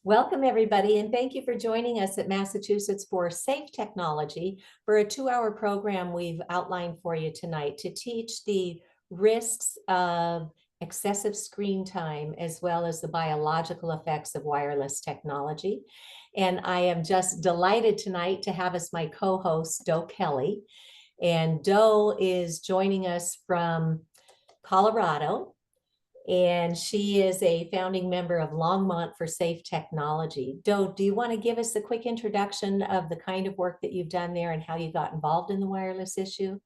Welcome, everybody, and thank you for joining us at Massachusetts for Safe Technology for a 2-hour program we've outlined for you tonight to teach the risks of excessive screen time as well as the biological effects of wireless technology. And I am just delighted tonight to have as my co-host, Doe Kelly. And Doe is joining us from Colorado. And she is a founding member of Longmont for Safe Technology. Doe, do you want to give us a quick introduction of the kind of work that you've done there and how you got involved in the wireless issue?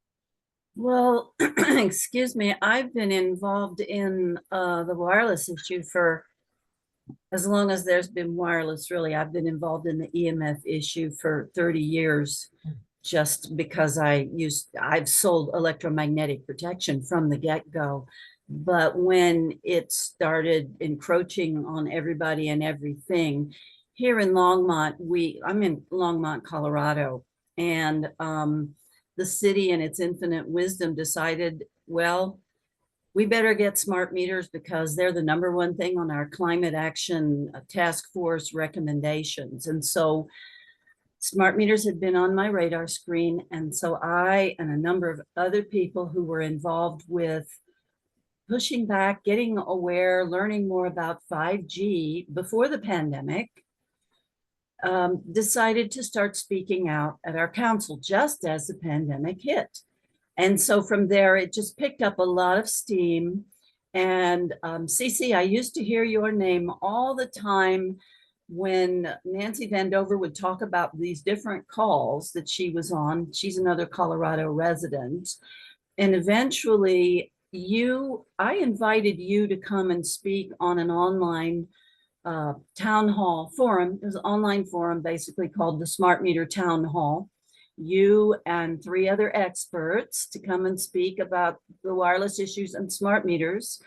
Well, excuse me, I've been involved in the wireless issue for as long as there's been wireless, really. I've been involved in the EMF issue for 30 years just because I've sold electromagnetic protection from the get-go. But when it started encroaching on everybody and everything, here in Longmont, I'm in Longmont, Colorado, and the city in its infinite wisdom decided, well, we better get smart meters because they're the number one thing on our climate action task force recommendations. And so smart meters had been on my radar screen. And so I and a number of other people who were involved with pushing back, getting aware, learning more about 5G before the pandemic, decided to start speaking out at our council just as the pandemic hit. And so from there, it just picked up a lot of steam. And Cece, I used to hear your name all the time when Nancy Vandover would talk about these different calls that she was on. She's another Colorado resident. And eventually I invited you to come and speak on an online town hall forum. It was an online forum basically called the Smart Meter Town Hall. You and 3 other experts to come and speak about the wireless issues and smart meters.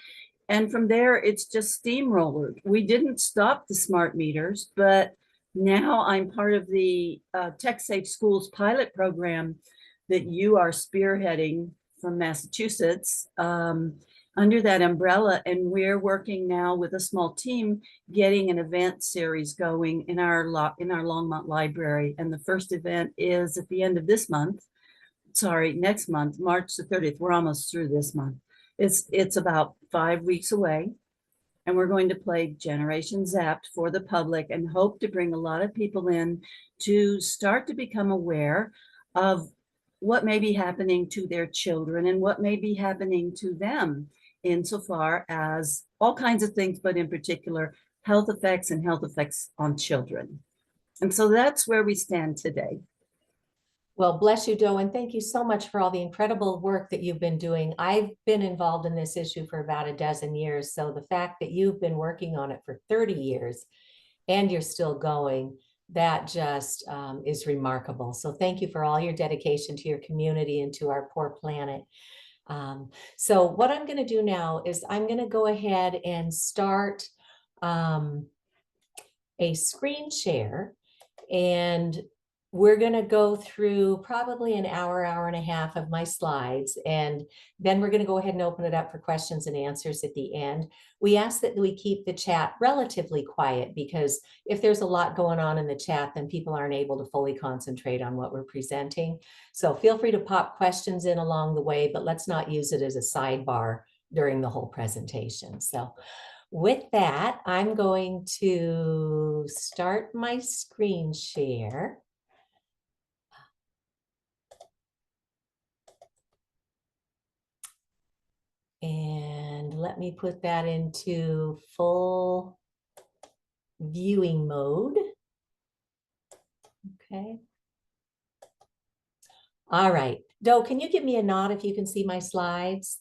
And from there, it's just steamrollered. We didn't stop the smart meters, but now I'm part of the Tech Safe Schools pilot program that you are spearheading from Massachusetts. Under that umbrella, and we're working now with a small team getting an event series going in our Longmont library. And the first event is at the end of this month. Sorry, next month, March the 30th. We're almost through this month. It's about 5 weeks away. And we're going to play Generation Zapped for the public and hope to bring a lot of people in to start to become aware of what may be happening to their children and what may be happening to them insofar as all kinds of things, but in particular, health effects and health effects on children. And so that's where we stand today. Well, bless you, Doe, and thank you so much for all the incredible work that you've been doing. I've been involved in this issue for about a dozen years. So the fact that you've been working on it for 30 years and you're still going, that just is remarkable. So thank you for all your dedication to your community and to our poor planet. So what I'm going to do now is I'm going to go ahead and start a screen share, and we're going to go through probably an hour, hour and a half of my slides, and then we're going to go ahead and open it up for questions and answers at the end. We ask that we keep the chat relatively quiet because if there's a lot going on in the chat, then people aren't able to fully concentrate on what we're presenting. So feel free to pop questions in along the way, but let's not use it as a sidebar during the whole presentation. So with that, I'm going to start my screen share. And let me put that into full viewing mode. Okay. All right. Doe, can you give me a nod if you can see my slides?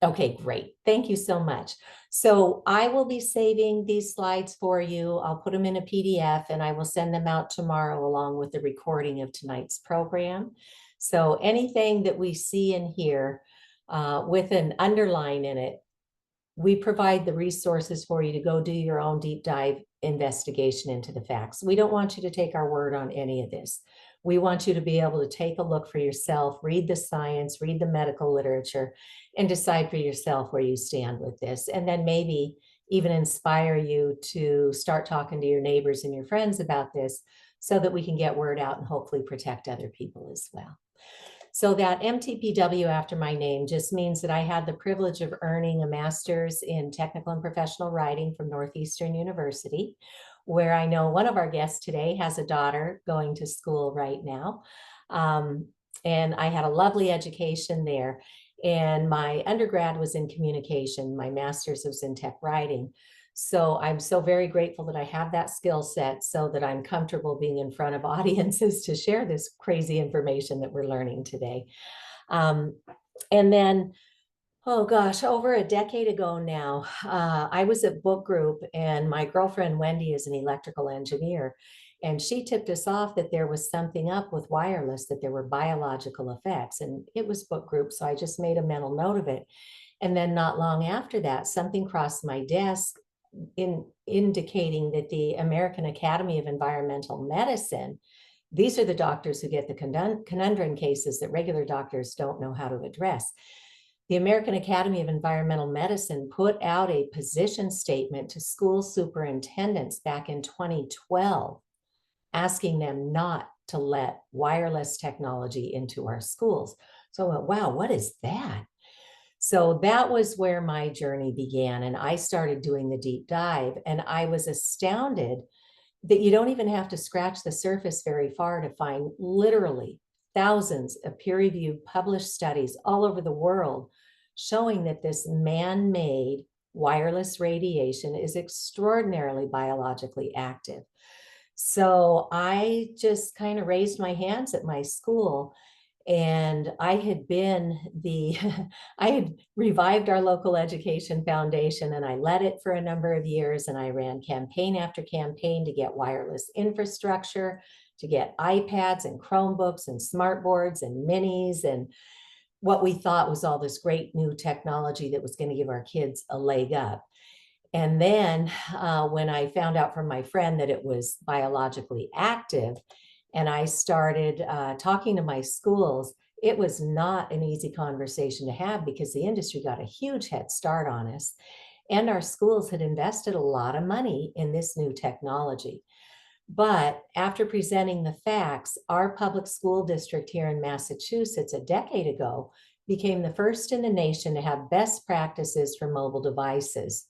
Okay, great. Thank you so much. So I will be saving these slides for you. I'll put them in a PDF and I will send them out tomorrow along with the recording of tonight's program. So anything that we see in here with an underline in it, we provide the resources for you to go do your own deep dive investigation into the facts. We don't want you to take our word on any of this. We want you to be able to take a look for yourself, read the science, read the medical literature, and decide for yourself where you stand with this. And then maybe even inspire you to start talking to your neighbors and your friends about this so that we can get word out and hopefully protect other people as well. So that MTPW after my name just means that I had the privilege of earning a master's in technical and professional writing from Northeastern University, where I know one of our guests today has a daughter going to school right now. And I had a lovely education there. And my undergrad was in communication. My master's was in tech writing. So I'm so very grateful that I have that skill set so that I'm comfortable being in front of audiences to share this crazy information that we're learning today. And then, oh gosh, over a decade ago now, I was at book group and my girlfriend Wendy is an electrical engineer. And she tipped us off that there was something up with wireless, that there were biological effects. And it was book group, so I just made a mental note of it. And then not long after that, something crossed my desk indicating that the American Academy of Environmental Medicine, these are the doctors who get the conundrum cases that regular doctors don't know how to address. The American Academy of Environmental Medicine put out a position statement to school superintendents back in 2012, asking them not to let wireless technology into our schools. So I went, wow, what is that? So that was where my journey began. And I started doing the deep dive. And I was astounded that you don't even have to scratch the surface very far to find literally thousands of peer-reviewed published studies all over the world showing that this man-made wireless radiation is extraordinarily biologically active. So I just kind of raised my hands at my school, and I had been I had revived our local education foundation, and I led it for a number of years, and I ran campaign after campaign to get wireless infrastructure, to get iPads and Chromebooks and smartboards and minis and what we thought was all this great new technology that was going to give our kids a leg up. And then when I found out from my friend that it was biologically active, and I started talking to my schools, it was not an easy conversation to have because the industry got a huge head start on us. And our schools had invested a lot of money in this new technology. But after presenting the facts, our public school district here in Massachusetts a decade ago became the first in the nation to have best practices for mobile devices.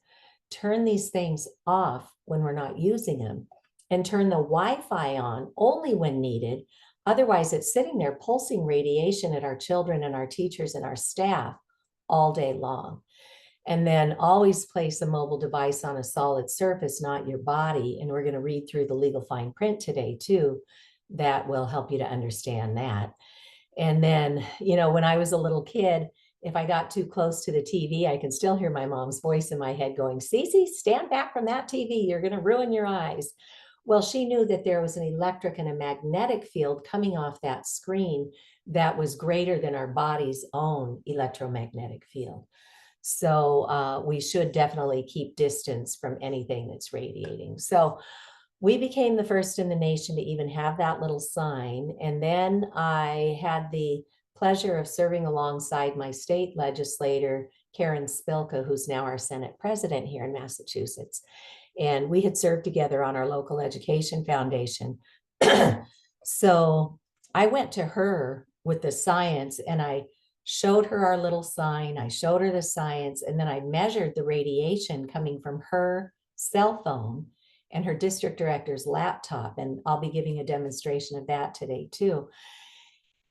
Turn these things off when we're not using them, and turn the Wi-Fi on only when needed. Otherwise, it's sitting there pulsing radiation at our children and our teachers and our staff all day long. And then always place a mobile device on a solid surface, not your body. And we're going to read through the legal fine print today too. That will help you to understand that. And then, you know, when I was a little kid, if I got too close to the TV, I can still hear my mom's voice in my head going, Cece, stand back from that TV. You're going to ruin your eyes. Well, she knew that there was an electric and a magnetic field coming off that screen that was greater than our body's own electromagnetic field. So we should definitely keep distance from anything that's radiating. So we became the first in the nation to even have that little sign. And then I had the pleasure of serving alongside my state legislator, Karen Spilka, who's now our Senate president here in Massachusetts. And we had served together on our local education foundation. So I went to her with the science and I showed her our little sign. I showed her the science, and then I measured the radiation coming from her cell phone and her district director's laptop. And I'll be giving a demonstration of that today too.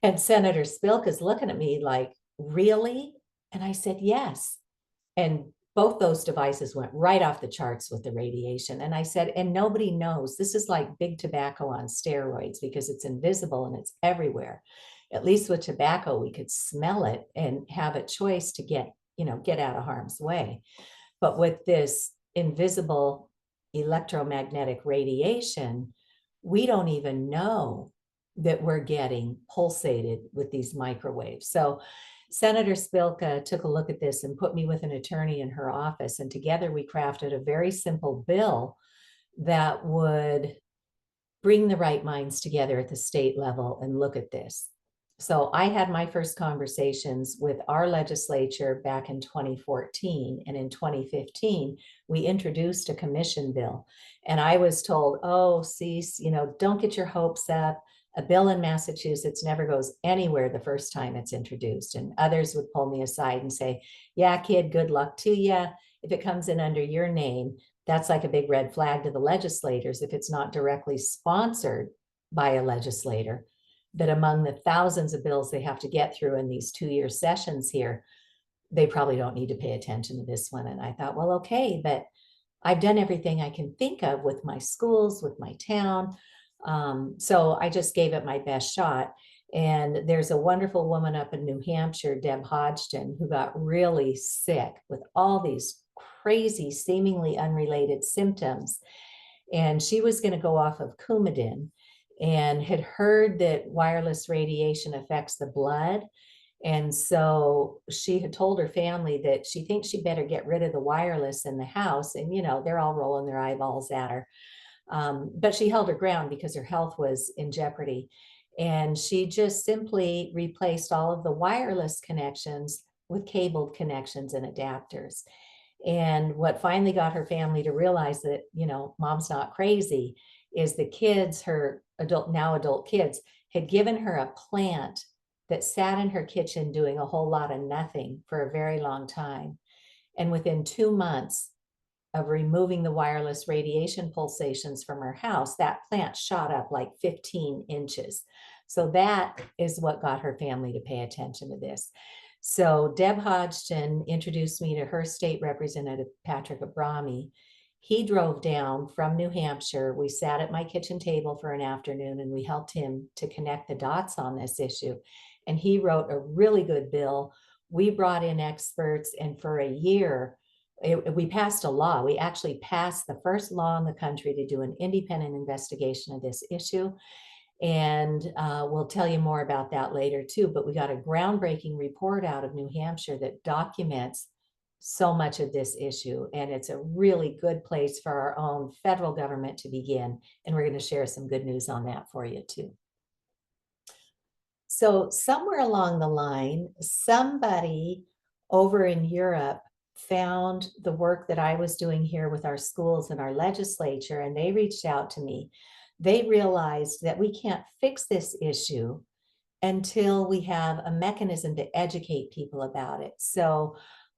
And Senator Spilk is looking at me like, really? And I said, yes. And both those devices went right off the charts with the radiation. And I said, and nobody knows. This is like big tobacco on steroids because it's invisible and it's everywhere. At least with tobacco, we could smell it and have a choice to get out of harm's way. But with this invisible electromagnetic radiation, we don't even know that we're getting pulsated with these microwaves. So Senator Spilka took a look at this and put me with an attorney in her office. And together we crafted a very simple bill that would bring the right minds together at the state level and look at this. So I had my first conversations with our legislature back in 2014. And in 2015, we introduced a commission bill. And I was told, oh, Cece, don't get your hopes up. A bill in Massachusetts never goes anywhere the first time it's introduced. And others would pull me aside and say, yeah, kid, good luck to you. If it comes in under your name, that's like a big red flag to the legislators if it's not directly sponsored by a legislator. That among the thousands of bills they have to get through in these 2-year sessions here, they probably don't need to pay attention to this one. And I thought, well, okay, but I've done everything I can think of with my schools, with my town. So I just gave it my best shot. And there's a wonderful woman up in New Hampshire, Deb Hodgson, who got really sick with all these crazy, seemingly unrelated symptoms. And she was going to go off of Coumadin and had heard that wireless radiation affects the blood. And so she had told her family that she thinks she better get rid of the wireless in the house. And, they're all rolling their eyeballs at her. But she held her ground because her health was in jeopardy. And she just simply replaced all of the wireless connections with cabled connections and adapters. And what finally got her family to realize that, mom's not crazy is the kids, her now adult kids, had given her a plant that sat in her kitchen doing a whole lot of nothing for a very long time. And within 2 months of removing the wireless radiation pulsations from her house, that plant shot up like 15 inches. So that is what got her family to pay attention to this. So Deb Hodgson introduced me to her state representative, Patrick Abrami. He drove down from New Hampshire. We sat at my kitchen table for an afternoon and we helped him to connect the dots on this issue. And he wrote a really good bill. We brought in experts, and for a year, we passed a law. We actually passed the first law in the country to do an independent investigation of this issue. And we'll tell you more about that later too. But we got a groundbreaking report out of New Hampshire that documents so much of this issue. And it's a really good place for our own federal government to begin. And we're going to share some good news on that for you too. So somewhere along the line, somebody over in Europe found the work that I was doing here with our schools and our legislature, and they reached out to me. They realized that we can't fix this issue until we have a mechanism to educate people about it. So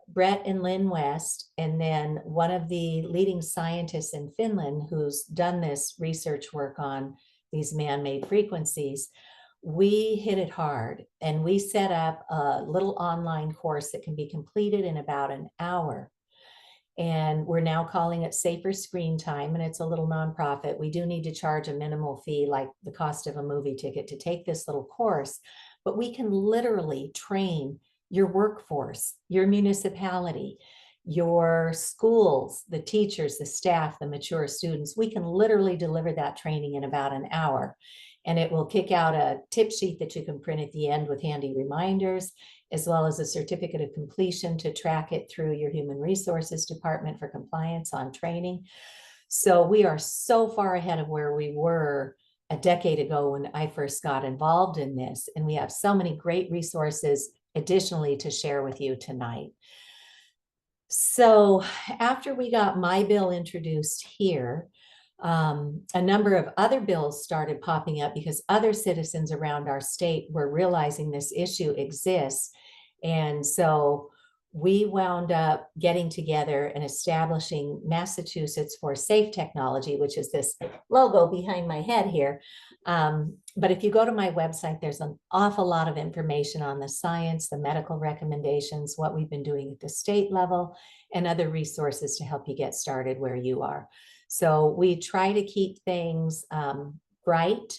Brett and Lynn West, and then one of the leading scientists in Finland who's done this research work on these man-made frequencies, we hit it hard and we set up a little online course that can be completed in about an hour. And we're now calling it Safer Screen Time, and it's a little nonprofit. We do need to charge a minimal fee, like the cost of a movie ticket, to take this little course, but we can literally train your workforce, your municipality, your schools, the teachers, the staff, the mature students. We can literally deliver that training in about an hour. And it will kick out a tip sheet that you can print at the end with handy reminders, as well as a certificate of completion to track it through your human resources department for compliance on training. So we are so far ahead of where we were a decade ago when I first got involved in this. And we have so many great resources additionally to share with you tonight. So after we got my bill introduced here, a number of other bills started popping up because other citizens around our state were realizing this issue exists. And so we wound up getting together and establishing Massachusetts for Safe Technology, which is this logo behind my head here. But if you go to my website, there's an awful lot of information on the science, the medical recommendations, what we've been doing at the state level, and other resources to help you get started where you are. So we try to keep things bright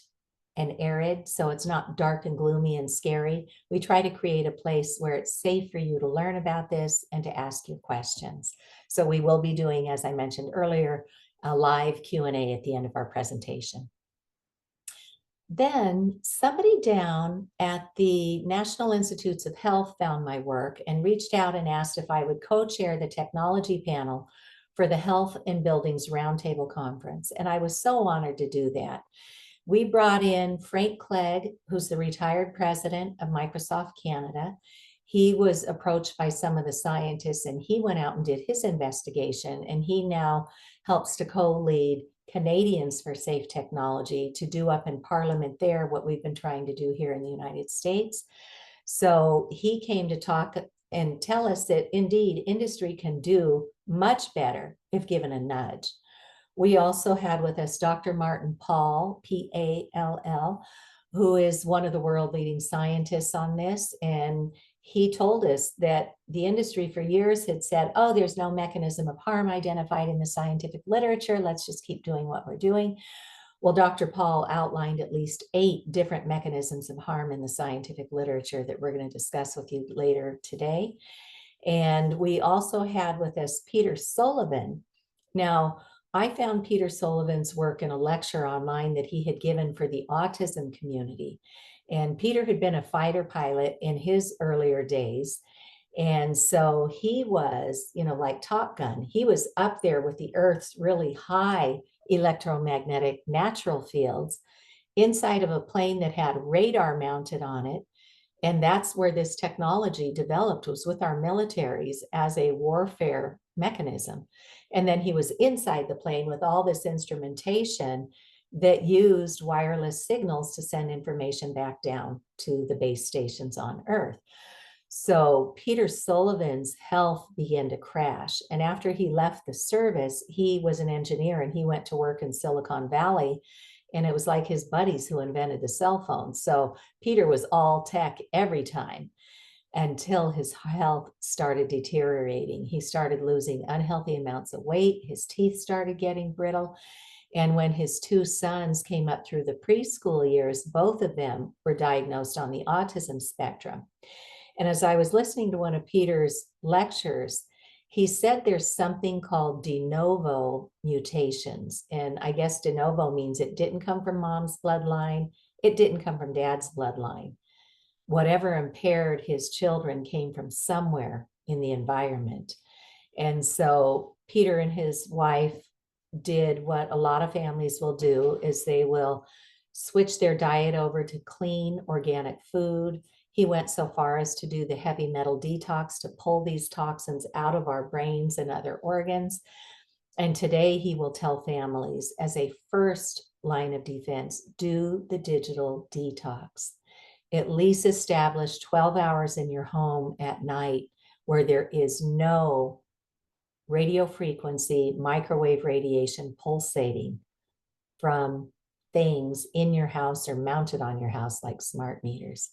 and arid, so it's not dark and gloomy and scary. We try to create a place where it's safe for you to learn about this and to ask your questions. So we will be doing, as I mentioned earlier, a live Q&A at the end of our presentation. Then somebody down at the National Institutes of Health found my work and reached out and asked if I would co-chair the technology panel for the Health in Buildings Roundtable Conference. And I was so honored to do that. We brought in Frank Clegg, who's the retired president of Microsoft Canada. He was approached by some of the scientists and he went out and did his investigation, and he now helps to co-lead Canadians for Safe Technology to do up in Parliament there what we've been trying to do here in the United States. So he came to talk and tell us that indeed industry can do much better if given a nudge. We also had with us Dr. Martin Pall, Pall, who is one of the world leading scientists on this. And he told us that the industry for years had said, oh, there's no mechanism of harm identified in the scientific literature. Let's just keep doing what we're doing. Well, Dr. Pall outlined at least 8 different mechanisms of harm in the scientific literature that we're going to discuss with you later today. And we also had with us Peter Sullivan. Now, I found Peter Sullivan's work in a lecture online that he had given for the autism community. And Peter had been a fighter pilot in his earlier days. And so he was, like Top Gun, he was up there with the Earth's really high electromagnetic natural fields inside of a plane that had radar mounted on it. And that's where this technology developed, was with our militaries as a warfare mechanism. And then he was inside the plane with all this instrumentation that used wireless signals to send information back down to the base stations on Earth. So Peter Sullivan's health began to crash. And after he left the service, he was an engineer and he went to work in Silicon Valley. And it was like his buddies who invented the cell phone. So Peter was all tech every time until his health started deteriorating. He started losing unhealthy amounts of weight. His teeth started getting brittle. And when his 2 sons came up through the preschool years, both of them were diagnosed on the autism spectrum. And as I was listening to one of Peter's lectures, he said there's something called de novo mutations. And I guess de novo means it didn't come from mom's bloodline. It didn't come from dad's bloodline. Whatever impaired his children came from somewhere in the environment. And so Peter and his wife did what a lot of families will do, is they will switch their diet over to clean organic food. He went so far as to do the heavy metal detox to pull these toxins out of our brains and other organs. And today he will tell families, as a first line of defense, do the digital detox. At least establish 12 hours in your home at night where there is no radio frequency, microwave radiation pulsating from things in your house or mounted on your house like smart meters.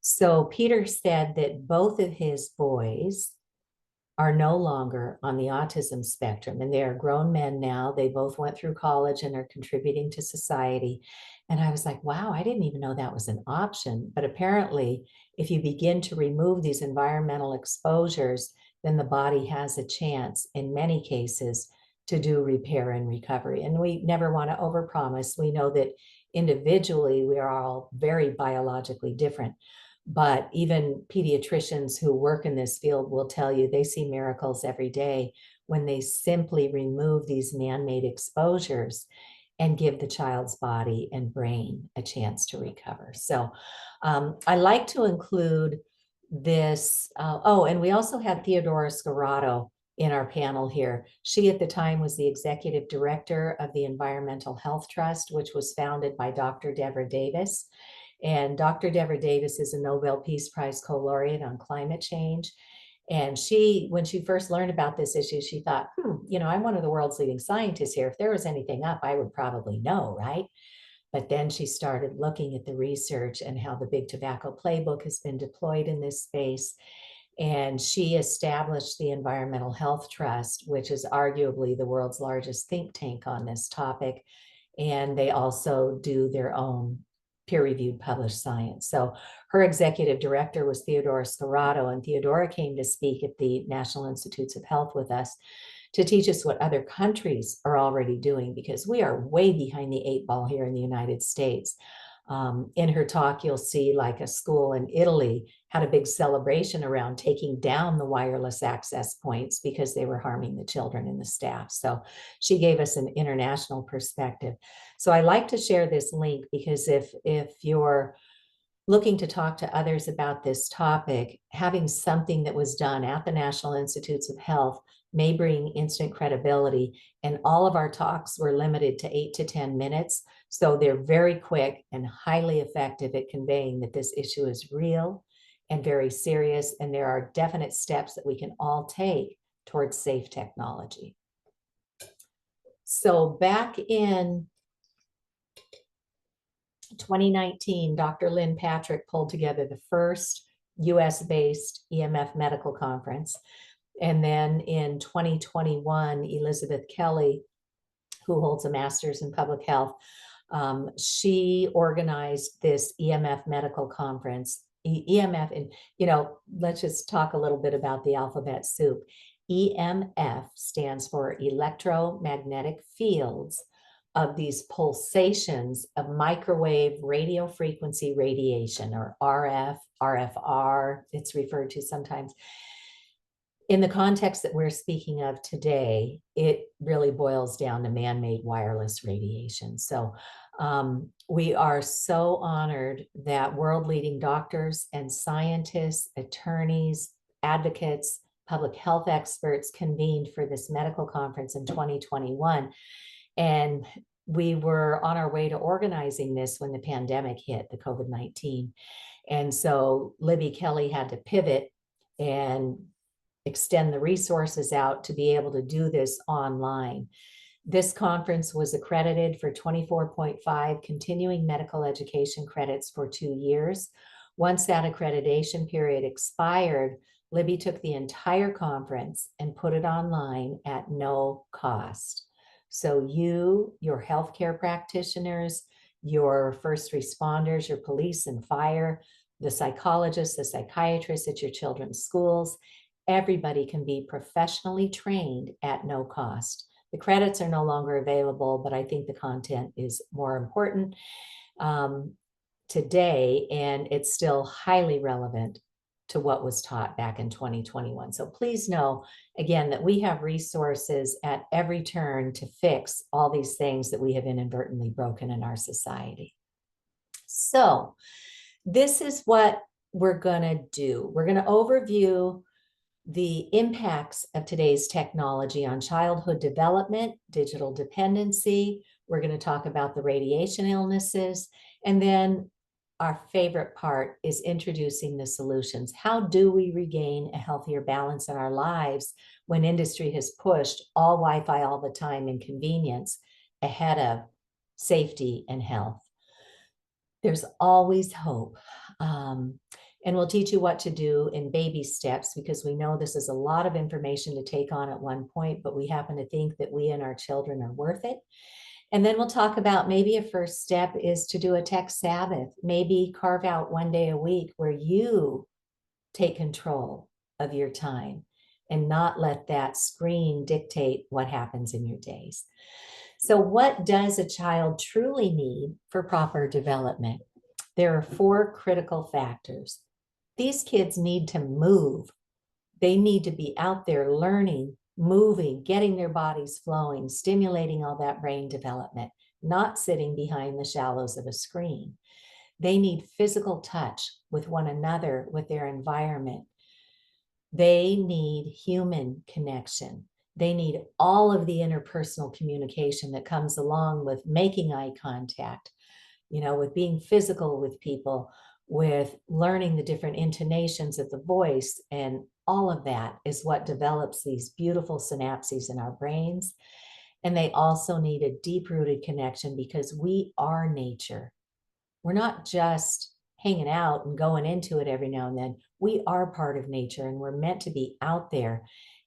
So Peter said that both of his boys are no longer on the autism spectrum, and they are grown men now. They both went through college and are contributing to society. And I was like, wow, I didn't even know that was an option. But apparently, if you begin to remove these environmental exposures, then the body has a chance in many cases to do repair and recovery. And we never want to overpromise. We know that individually we are all very biologically different. But even pediatricians who work in this field will tell you they see miracles every day when they simply remove these man-made exposures and give the child's body and brain a chance to recover. So I like to include this. And we also had Theodora Scarrato in our panel here. She at the time was the executive director of the Environmental Health Trust, which was founded by Dr. Deborah Davis. And Dr. Deborah Davis is a Nobel Peace Prize co-laureate on climate change. And she, when she first learned about this issue, she thought, I'm one of the world's leading scientists here. If there was anything up, I would probably know, right? But then she started looking at the research and how the Big Tobacco Playbook has been deployed in this space. And she established the Environmental Health Trust, which is arguably the world's largest think tank on this topic. And they also do their own peer-reviewed published science. So her executive director was Theodora Scarrato, and Theodora came to speak at the National Institutes of Health with us to teach us what other countries are already doing, because we are way behind the 8 ball here in the United States. In her talk, you'll see like a school in Italy had a big celebration around taking down the wireless access points because they were harming the children and the staff. So she gave us an international perspective. So I like to share this link because if you're looking to talk to others about this topic, having something that was done at the National Institutes of Health may bring instant credibility. And all of our talks were limited to 8 to 10 minutes. So they're very quick and highly effective at conveying that this issue is real and very serious. And there are definite steps that we can all take towards safe technology. So back in 2019, Dr. Lynn Patrick pulled together the first US-based EMF medical conference. And then in 2021, Elizabeth Kelly, who holds a master's in public health, she organized this EMF medical conference. EMF, and let's just talk a little bit about the alphabet soup. EMF stands for electromagnetic fields of these pulsations of microwave radio frequency radiation, or RF, RFR, it's referred to sometimes. In the context that we're speaking of today, it really boils down to man-made wireless radiation. So we are so honored that world-leading doctors and scientists, attorneys, advocates, public health experts convened for this medical conference in 2021. And we were on our way to organizing this when the pandemic hit, the COVID-19. And so Libby Kelly had to pivot and extend the resources out to be able to do this online. This conference was accredited for 24.5 continuing medical education credits for 2 years. Once that accreditation period expired, Libby took the entire conference and put it online at no cost. So you, your healthcare practitioners, your first responders, your police and fire, the psychologists, the psychiatrists at your children's schools, everybody can be professionally trained at no cost. The credits are no longer available, but I think the content is more important today, and it's still highly relevant to what was taught back in 2021. So please know, again, that we have resources at every turn to fix all these things that we have inadvertently broken in our society. So this is what we're going to do. We're going to overview the impacts of today's technology on childhood development, digital dependency. We're going to talk about the radiation illnesses, and then our favorite part is introducing the solutions. How do we regain a healthier balance in our lives when industry has pushed all Wi-Fi all the time and convenience ahead of safety and health? There's always hope. And we'll teach you what to do in baby steps, because we know this is a lot of information to take on at one point, but we happen to think that we and our children are worth it. And then we'll talk about maybe a first step is to do a tech Sabbath, maybe carve out one day a week where you take control of your time and not let that screen dictate what happens in your days. So what does a child truly need for proper development? There are 4 critical factors. These kids need to move. They need to be out there learning, moving, getting their bodies flowing, stimulating all that brain development, not sitting behind the shallows of a screen. They need physical touch with one another, with their environment. They need human connection. They need all of the interpersonal communication that comes along with making eye contact, with being physical with people, with learning the different intonations of the voice, and all of that is what develops these beautiful synapses in our brains. And they also need a deep-rooted connection, because we are nature. We're not just hanging out and going into it every now and then. We are part of nature, and we're meant to be out there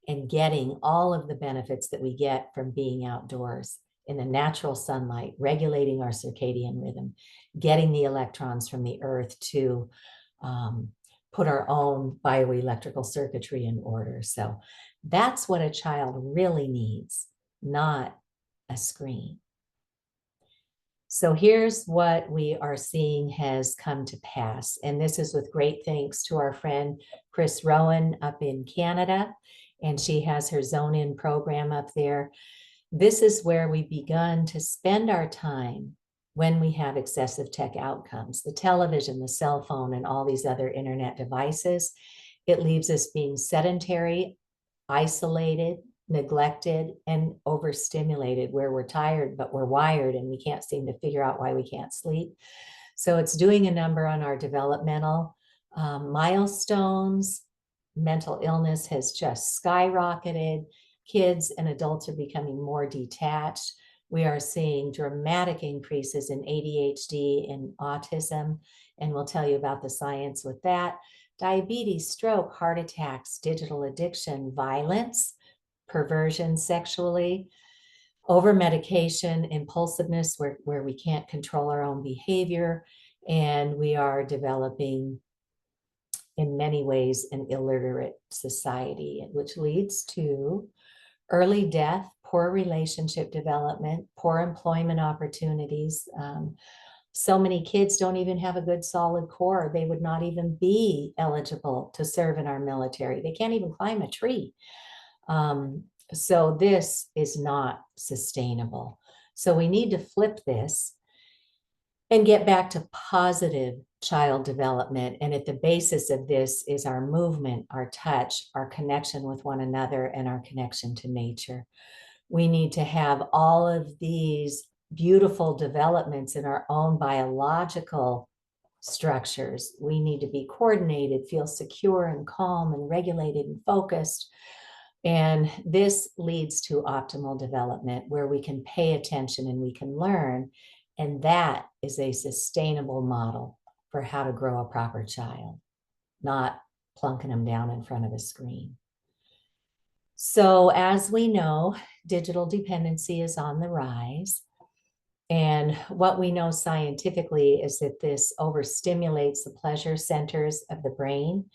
and getting all of the benefits that we get from being outdoors in the natural sunlight, regulating our circadian rhythm, getting the electrons from the earth to put our own bioelectrical circuitry in order. So that's what a child really needs, not a screen. So here's what we are seeing has come to pass. And this is with great thanks to our friend Chris Rowan up in Canada. And she has her Zone In program up there. This is where we've begun to spend our time when we have excessive tech outcomes, the television, the cell phone, and all these other internet devices. It leaves us being sedentary, isolated, neglected, and overstimulated, where we're tired, but we're wired and we can't seem to figure out why we can't sleep. So it's doing a number on our developmental milestones. Mental illness has just skyrocketed. Kids and adults are becoming more detached. We are seeing dramatic increases in ADHD and autism, and we'll tell you about the science with that. Diabetes, stroke, heart attacks, digital addiction, violence, perversion sexually, over medication, impulsiveness, where we can't control our own behavior, and we are developing in many ways an illiterate society, which leads to early death, poor relationship development, poor employment opportunities. So many kids don't even have a good solid core. They would not even be eligible to serve in our military. They can't even climb a tree. So this is not sustainable. So we need to flip this and get back to positive child development. And at the basis of this is our movement, our touch, our connection with one another, and our connection to nature. We need to have all of these beautiful developments in our own biological structures. We need to be coordinated, feel secure and calm and regulated and focused. And this leads to optimal development where we can pay attention and we can learn. And that is a sustainable model for how to grow a proper child, not plunking them down in front of a screen. So as we know, digital dependency is on the rise. And what we know scientifically is that this overstimulates the pleasure centers of the brain,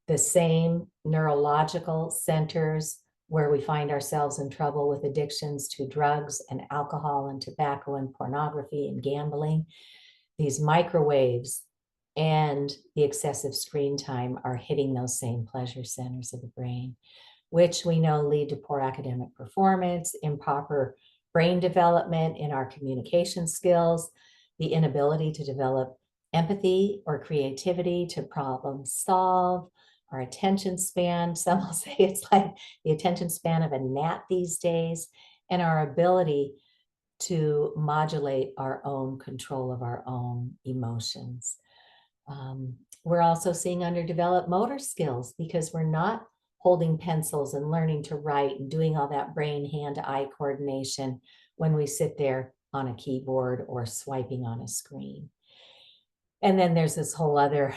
the same neurological centers where we find ourselves in trouble with addictions to drugs and alcohol and tobacco and pornography and gambling. These microwaves and the excessive screen time are hitting those same pleasure centers of the brain, which we know lead to poor academic performance, improper brain development in our communication skills, the inability to develop empathy or creativity to problem solve, our attention span. Some will say it's like the attention span of a gnat these days, and our ability to modulate our own control of our own emotions. We're also seeing underdeveloped motor skills because we're not holding pencils and learning to write and doing all that brain hand-eye coordination when we sit there on a keyboard or swiping on a screen. And then there's this whole other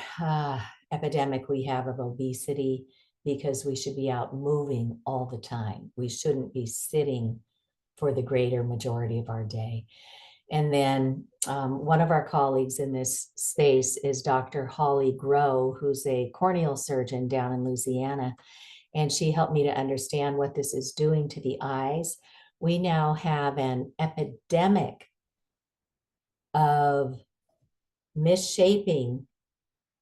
epidemic we have of obesity because we should be out moving all the time. We shouldn't be sitting for the greater majority of our day. And then one of our colleagues in this space is Dr. Holly Grow, who's a corneal surgeon down in Louisiana. And she helped me to understand what this is doing to the eyes. We now have an epidemic of misshaping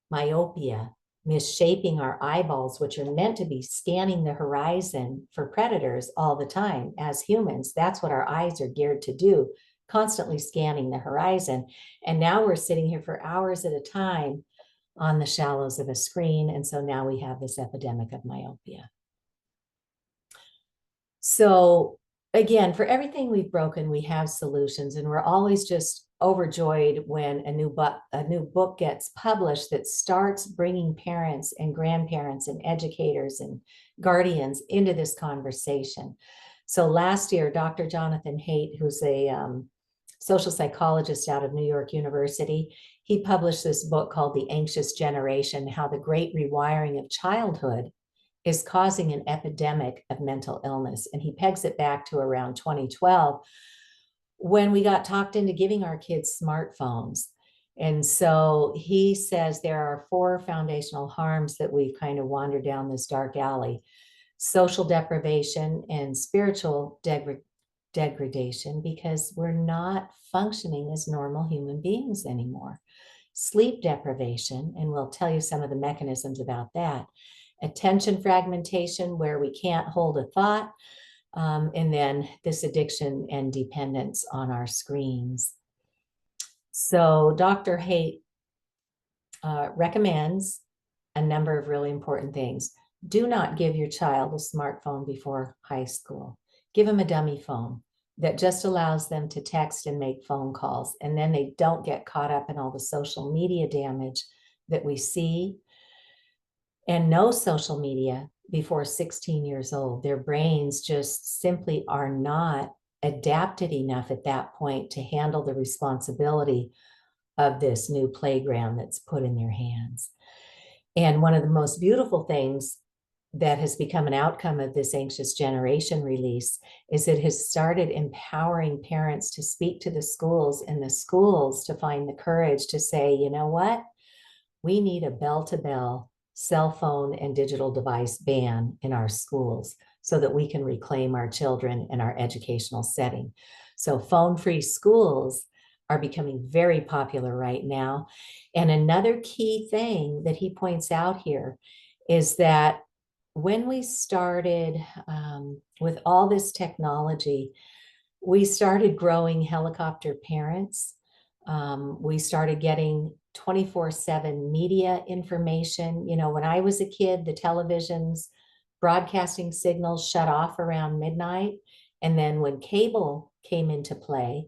myopia, misshaping our eyeballs, which are meant to be scanning the horizon for predators all the time. As humans, that's what our eyes are geared to do, constantly scanning the horizon. And now we're sitting here for hours at a time on the shallows of a screen. And so now we have this epidemic of myopia. So again, for everything we've broken, we have solutions, and we're always just overjoyed when a new book gets published that starts bringing parents and grandparents and educators and guardians into this conversation. So last year, Dr. Jonathan Haidt, who's a social psychologist out of New York University, he published this book called The Anxious Generation: How the Great Rewiring of Childhood is Causing an Epidemic of Mental Illness. And he pegs it back to around 2012, when we got talked into giving our kids smartphones. And so he says there are 4 foundational harms that we've kind of wandered down this dark alley: social deprivation and spiritual degradation because we're not functioning as normal human beings anymore. Sleep deprivation, and we'll tell you some of the mechanisms about that. Attention fragmentation, where we can't hold a thought, and then this addiction and dependence on our screens. So Dr. Haight recommends a number of really important things. Do not give your child a smartphone before high school. Give them a dummy phone that just allows them to text and make phone calls. And then they don't get caught up in all the social media damage that we see. And no social media before 16 years old. Their brains just simply are not adapted enough at that point to handle the responsibility of this new playground that's put in their hands. And one of the most beautiful things that has become an outcome of this Anxious Generation release is it has started empowering parents to speak to the schools and the schools to find the courage to say, you know what? We need a bell-to-bell cell phone and digital device ban in our schools so that we can reclaim our children in our educational setting. So phone-free schools are becoming very popular right now. And another key thing that he points out here is that when we started with all this technology, we started growing helicopter parents. We started getting 24/7 media information. You know, when I was a kid, the television's broadcasting signals shut off around midnight. And then when cable came into play,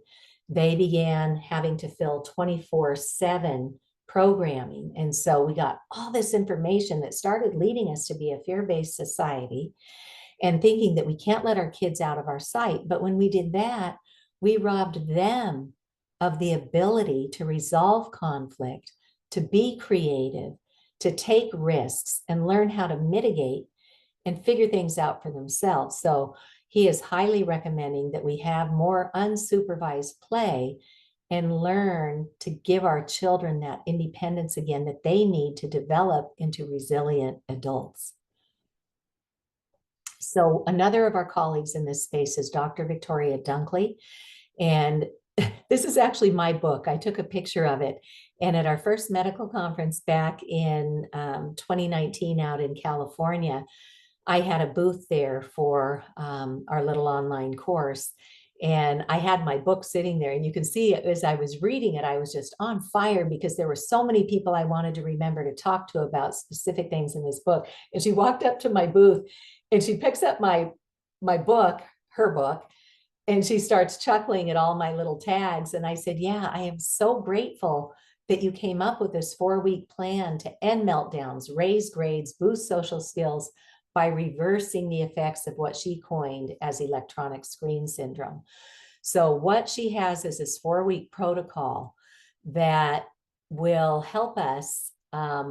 they began having to fill 24/7 programming. And so we got all this information that started leading us to be a fear-based society and thinking that we can't let our kids out of our sight. But when we did that, we robbed them of the ability to resolve conflict, to be creative, to take risks and learn how to mitigate and figure things out for themselves. So he is highly recommending that we have more unsupervised play and learn to give our children that independence again that they need to develop into resilient adults. So another of our colleagues in this space is Dr. Victoria Dunkley. And this is actually my book. I took a picture of it. And at our first medical conference back in 2019 out in California, I had a booth there for our little online course. And I had my book sitting there, and you can see as I was reading it, I was just on fire because there were so many people I wanted to remember to talk to about specific things in this book. And she walked up to my booth and she picks up my book, her book, and she starts chuckling at all my little tags. And I said, yeah, I am so grateful that you came up with this 4-week plan to end meltdowns, raise grades, boost social skills, by reversing the effects of what she coined as electronic screen syndrome. So what she has is this 4-week protocol that will help us, let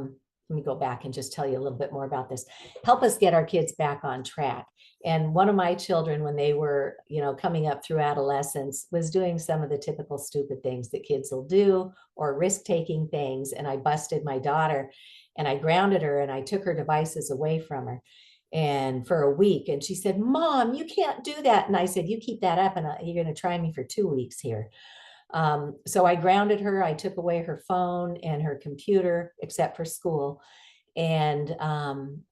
me go back and just tell you a little bit more about this, help us get our kids back on track. And one of my children, when they were, coming up through adolescence, was doing some of the typical stupid things that kids will do or risk-taking things. And I busted my daughter and I grounded her and I took her devices away from her. And for a week, and she said, Mom, you can't do that. And I said, you keep that up and you're going to try me for 2 weeks here. So I grounded her. I took away her phone and her computer, except for school. And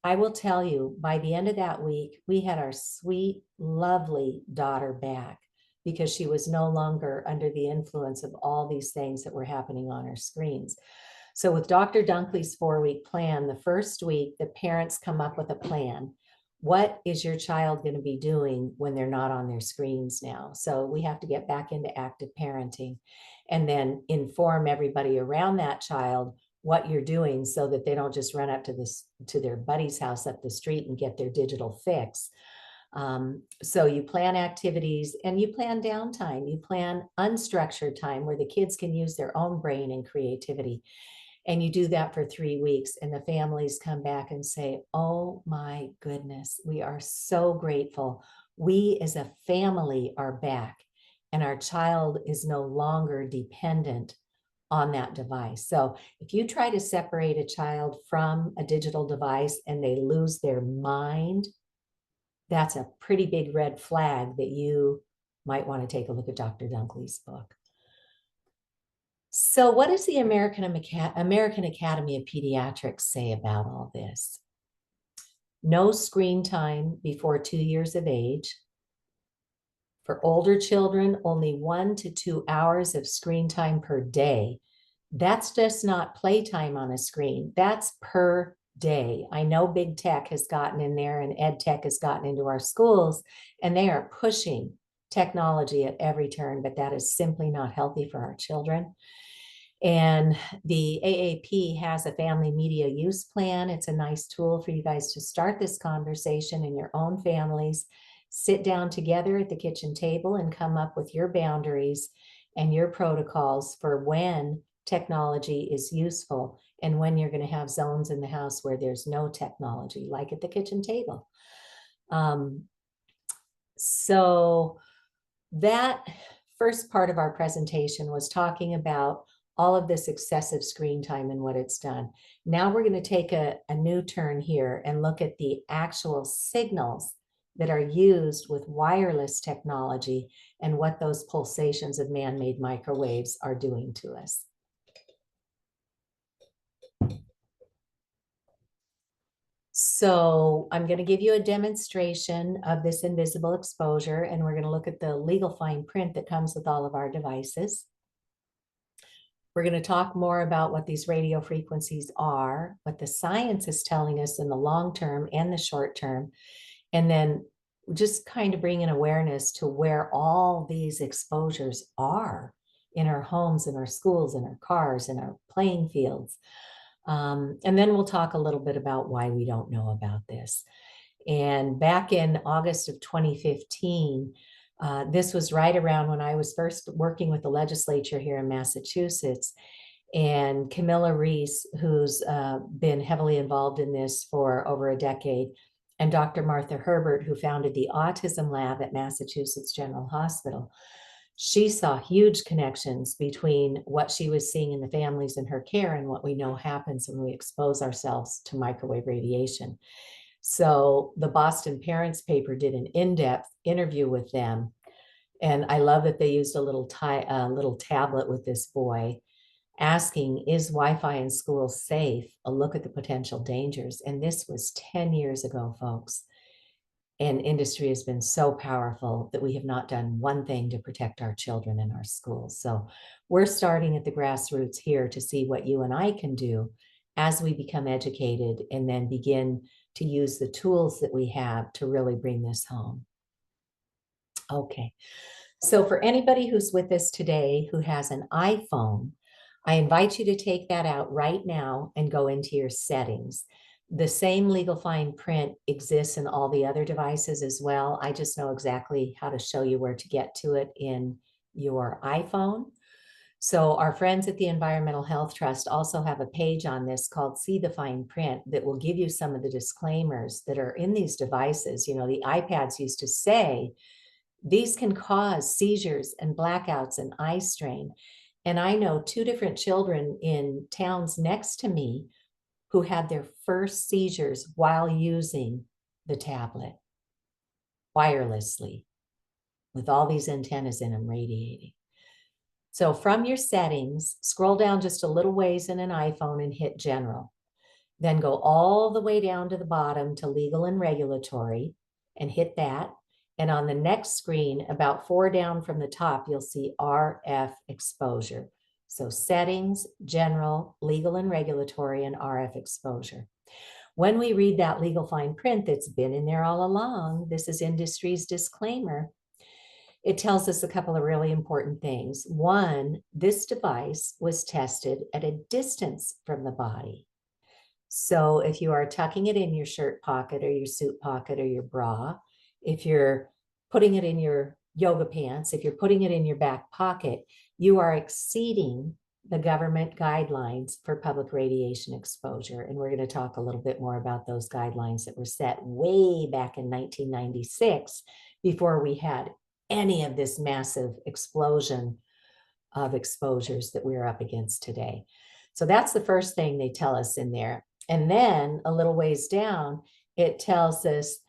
I will tell you, by the end of that week, we had our sweet, lovely daughter back because she was no longer under the influence of all these things that were happening on her screens. So with Dr. Dunkley's 4-week plan, the first week, the parents come up with a plan. What is your child going to be doing when they're not on their screens now? So we have to get back into active parenting and then inform everybody around that child what you're doing so that they don't just run up to their buddy's house up the street and get their digital fix. So you plan activities and you plan downtime. You plan unstructured time where the kids can use their own brain and creativity. And you do that for 3 weeks and the families come back and say, oh my goodness, we are so grateful. We as a family are back and our child is no longer dependent on that device. So if you try to separate a child from a digital device and they lose their mind, that's a pretty big red flag that you might want to take a look at Dr. Dunkley's book. So what does the American Academy of Pediatrics say about all this? No screen time before 2 years of age. For older children, only 1 to 2 hours of screen time per day. That's just not playtime on a screen. That's per day. I know big tech has gotten in there and ed tech has gotten into our schools, and they are pushing technology at every turn, but that is simply not healthy for our children. And the AAP has a family media use plan. It's a nice tool for you guys to start this conversation in your own families. Sit down together at the kitchen table and come up with your boundaries and your protocols for when technology is useful and when you're going to have zones in the house where there's no technology, like at the kitchen table. So that first part of our presentation was talking about all of this excessive screen time and what it's done. Now we're going to take a new turn here and look at the actual signals that are used with wireless technology and what those pulsations of man-made microwaves are doing to us. So I'm going to give you a demonstration of this invisible exposure, and we're going to look at the legal fine print that comes with all of our devices. We're going to talk more about what these radio frequencies are, what the science is telling us in the long term and the short term, and then just kind of bring an awareness to where all these exposures are in our homes, in our schools, in our cars, in our playing fields. And then we'll talk a little bit about why we don't know about this. And back in August of 2015, this was right around when I was first working with the legislature here in Massachusetts. And Camilla Reese, who's been heavily involved in this for over a decade, and Dr. Martha Herbert, who founded the Autism Lab at Massachusetts General Hospital, she saw huge connections between what she was seeing in the families in her care and what we know happens when we expose ourselves to microwave radiation. So the Boston Parents paper did an in-depth interview with them. And I love that they used a little tablet with this boy asking, is Wi-Fi in schools safe? A look at the potential dangers. And this was 10 years ago, folks. And industry has been so powerful that we have not done one thing to protect our children in our schools. So we're starting at the grassroots here to see what you and I can do as we become educated and then begin to use the tools that we have to really bring this home. Okay, so for anybody who's with us today who has an iPhone, I invite you to take that out right now and go into your settings. The same legal fine print exists in all the other devices as well. I just know exactly how to show you where to get to it in your iPhone. So our friends at the Environmental Health Trust also have a page on this called See the Fine Print that will give you some of the disclaimers that are in these devices. You know, the iPads used to say, these can cause seizures and blackouts and eye strain. And I know 2 different children in towns next to me who had their first seizures while using the tablet wirelessly with all these antennas in them radiating. So from your settings, scroll down just a little ways in an iPhone and hit General. Then go all the way down to the bottom to Legal and Regulatory and hit that. And on the next screen, about 4 down from the top, you'll see RF exposure. So settings, general, legal and regulatory, and RF exposure. When we read that legal fine print that's been in there all along, this is industry's disclaimer, it tells us a couple of really important things. One, this device was tested at a distance from the body. So if you are tucking it in your shirt pocket or your suit pocket or your bra, if you're putting it in your yoga pants, if you're putting it in your back pocket, you are exceeding the government guidelines for public radiation exposure. And we're going to talk a little bit more about those guidelines that were set way back in 1996 before we had any of this massive explosion of exposures that we're up against today. So that's the first thing they tell us in there. And then a little ways down, it tells us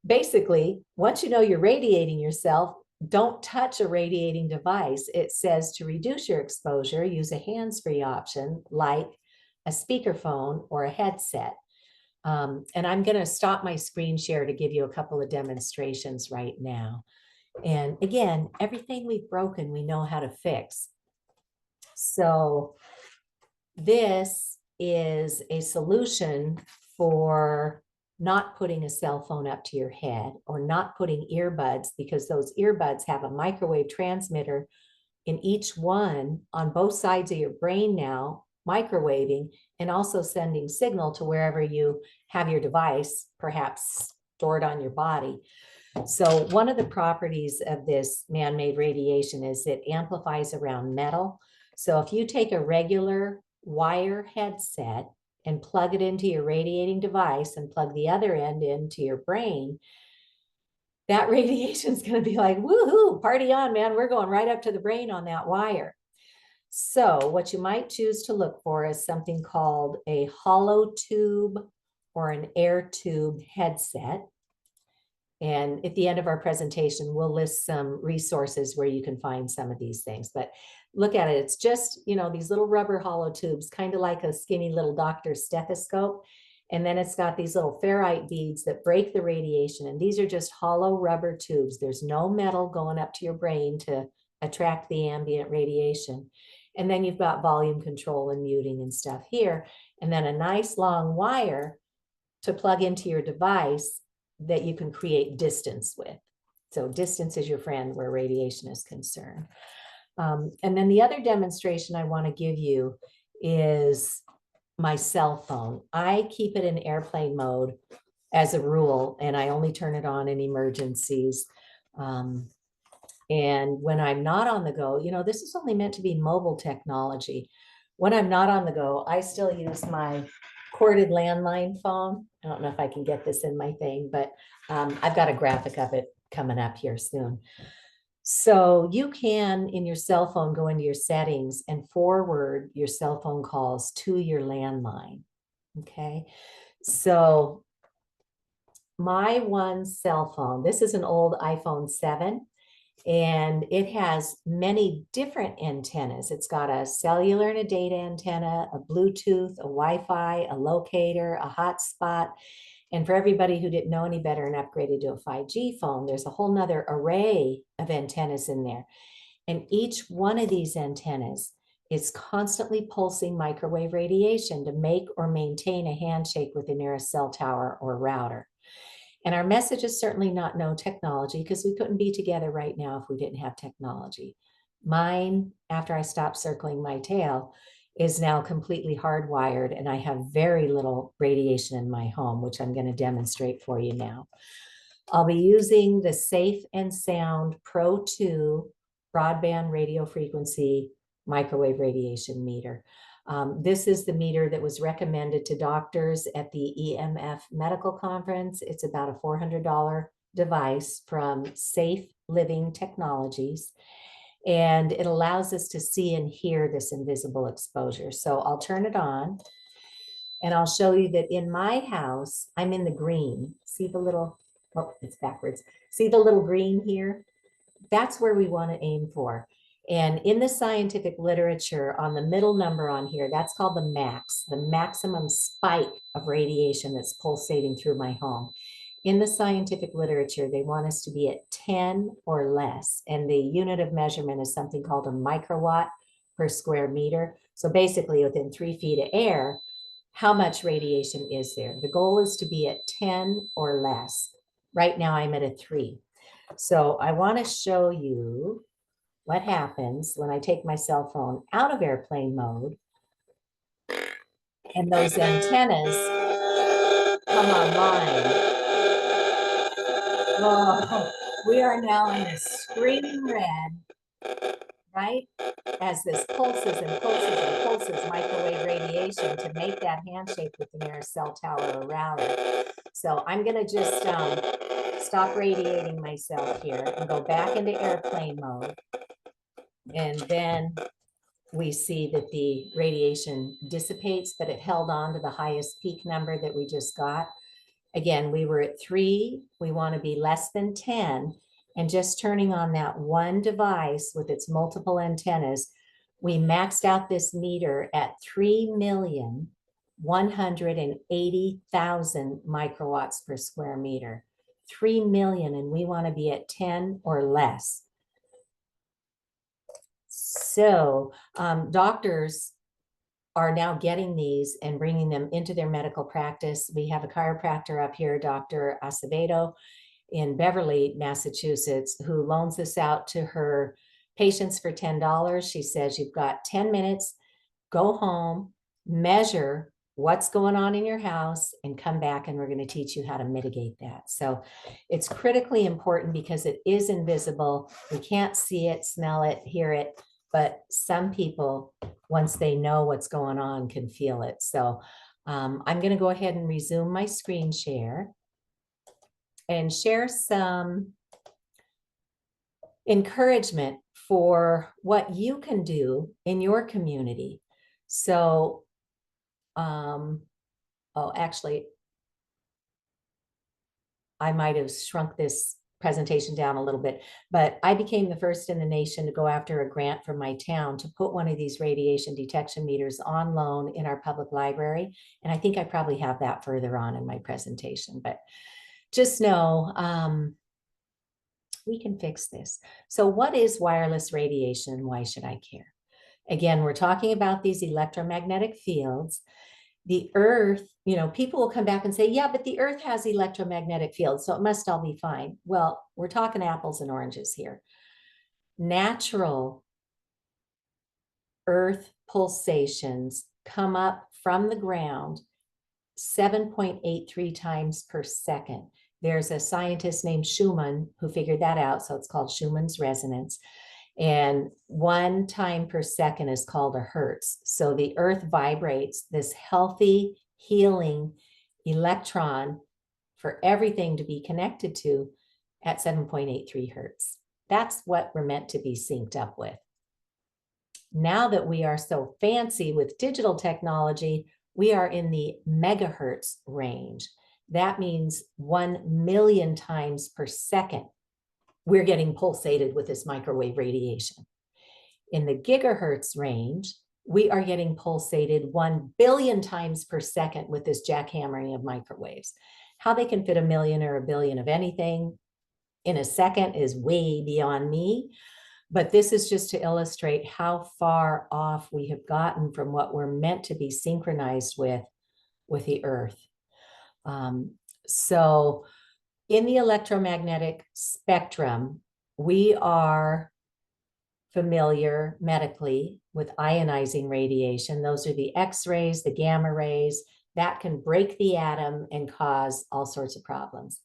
basically, once you know you're radiating yourself, don't touch a radiating device. It says to reduce your exposure, use a hands-free option like a speakerphone or a headset. And I'm going to stop my screen share to give you a couple of demonstrations right now. And again, everything we've broken, we know how to fix. So this is a solution for not putting a cell phone up to your head or not putting earbuds, because those earbuds have a microwave transmitter in each one on both sides of your brain now, microwaving and also sending signal to wherever you have your device, perhaps stored on your body. So one of the properties of this man-made radiation is it amplifies around metal. So if you take a regular wire headset and plug it into your radiating device and plug the other end into your brain, that radiation is going to be like, woohoo, party on, man. We're going right up to the brain on that wire. So what you might choose to look for is something called a hollow tube or an air tube headset. And at the end of our presentation, we'll list some resources where you can find some of these things. But look at it. It's just, you know, these little rubber hollow tubes, kind of like a skinny little doctor's stethoscope. And then it's got these little ferrite beads that break the radiation. And these are just hollow rubber tubes. There's no metal going up to your brain to attract the ambient radiation. And then you've got volume control and muting and stuff here. And then a nice long wire to plug into your device that you can create distance with. So distance is your friend where radiation is concerned. And then the other demonstration I want to give you is my cell phone. I keep it in airplane mode as a rule, and I only turn it on in emergencies. And when I'm not on the go, you know, this is only meant to be mobile technology. When I'm not on the go, I still use my corded landline phone. I don't know if I can get this in my thing, but I've got a graphic of it coming up here soon. So you can, in your cell phone, go into your settings and forward your cell phone calls to your landline. Okay. So my one cell phone, this is an old iPhone 7. And it has many different antennas. It's got a cellular and a data antenna, a Bluetooth, a Wi-Fi, a locator, a hotspot. And for everybody who didn't know any better and upgraded to a 5G phone, there's a whole nother array of antennas in there. And each one of these antennas is constantly pulsing microwave radiation to make or maintain a handshake with the nearest cell tower or router. And our message is certainly not no technology, because we couldn't be together right now if we didn't have technology. Mine, after I stopped circling my tail, is now completely hardwired, and I have very little radiation in my home, which I'm going to demonstrate for you now. I'll be using the Safe and Sound Pro 2 broadband radio frequency microwave radiation meter. This is the meter that was recommended to doctors at the EMF medical conference. It's about a $400 device from Safe Living Technologies, and it allows us to see and hear this invisible exposure. So I'll turn it on, and I'll show you that in my house, I'm in the green. See the little, oh, it's backwards. See the little green here? That's where we want to aim for. And in the scientific literature, on the middle number on here, that's called the max, the maximum spike of radiation that's pulsating through my home. In the scientific literature, they want us to be at 10 or less. And the unit of measurement is something called a microwatt per square meter. So basically within 3 feet of air, how much radiation is there? The goal is to be at 10 or less. Right now I'm at a 3. So I want to show you what happens when I take my cell phone out of airplane mode and those antennas come online. Oh, we are now in a screaming red, right? As this pulses and pulses and pulses microwave radiation to make that handshake with the nearest cell tower or router. So I'm going to just stop radiating myself here and go back into airplane mode. And then we see that the radiation dissipates, but it held on to the highest peak number that we just got. Again, we were at 3. We want to be less than 10. And just turning on that one device with its multiple antennas, we maxed out this meter at 3,180,000 microwatts per square meter. 3 million, and we want to be at 10 or less. So doctors are now getting these and bringing them into their medical practice. We have a chiropractor up here, Dr. Acevedo in Beverly, Massachusetts, who loans this out to her patients for $10. She says, you've got 10 minutes, go home, measure what's going on in your house, and come back, and we're going to teach you how to mitigate that. So it's critically important because it is invisible. We can't see it, smell it, hear it, but some people, once they know what's going on, can feel it. So I'm going to go ahead and resume my screen share and share some encouragement for what you can do in your community. So, oh, actually, I might have shrunk this presentation down a little bit, but I became the first in the nation to go after a grant from my town to put one of these radiation detection meters on loan in our public library. And I think I probably have that further on in my presentation, but just know we can fix this. So what is wireless radiation and why should I care? Again, we're talking about these electromagnetic fields. The earth, you know, people will come back and say, yeah, but the earth has electromagnetic fields, so it must all be fine. Well, we're talking apples and oranges here. Natural earth pulsations come up from the ground 7.83 times per second. There's a scientist named Schumann who figured that out, so it's called Schumann's resonance. And 1 time per second is called a hertz. So the earth vibrates this healthy, healing electron for everything to be connected to at 7.83 hertz. That's what we're meant to be synced up with. Now that we are so fancy with digital technology, we are in the megahertz range. That means 1 million times per second we're getting pulsated with this microwave radiation. In the gigahertz range, we are getting pulsated 1 billion times per second with this jackhammering of microwaves. How they can fit a million or a billion of anything in a second is way beyond me, but this is just to illustrate how far off we have gotten from what we're meant to be synchronized with the earth. So in the electromagnetic spectrum, we are familiar medically with ionizing radiation. Those are the X-rays, the gamma rays, that can break the atom and cause all sorts of problems.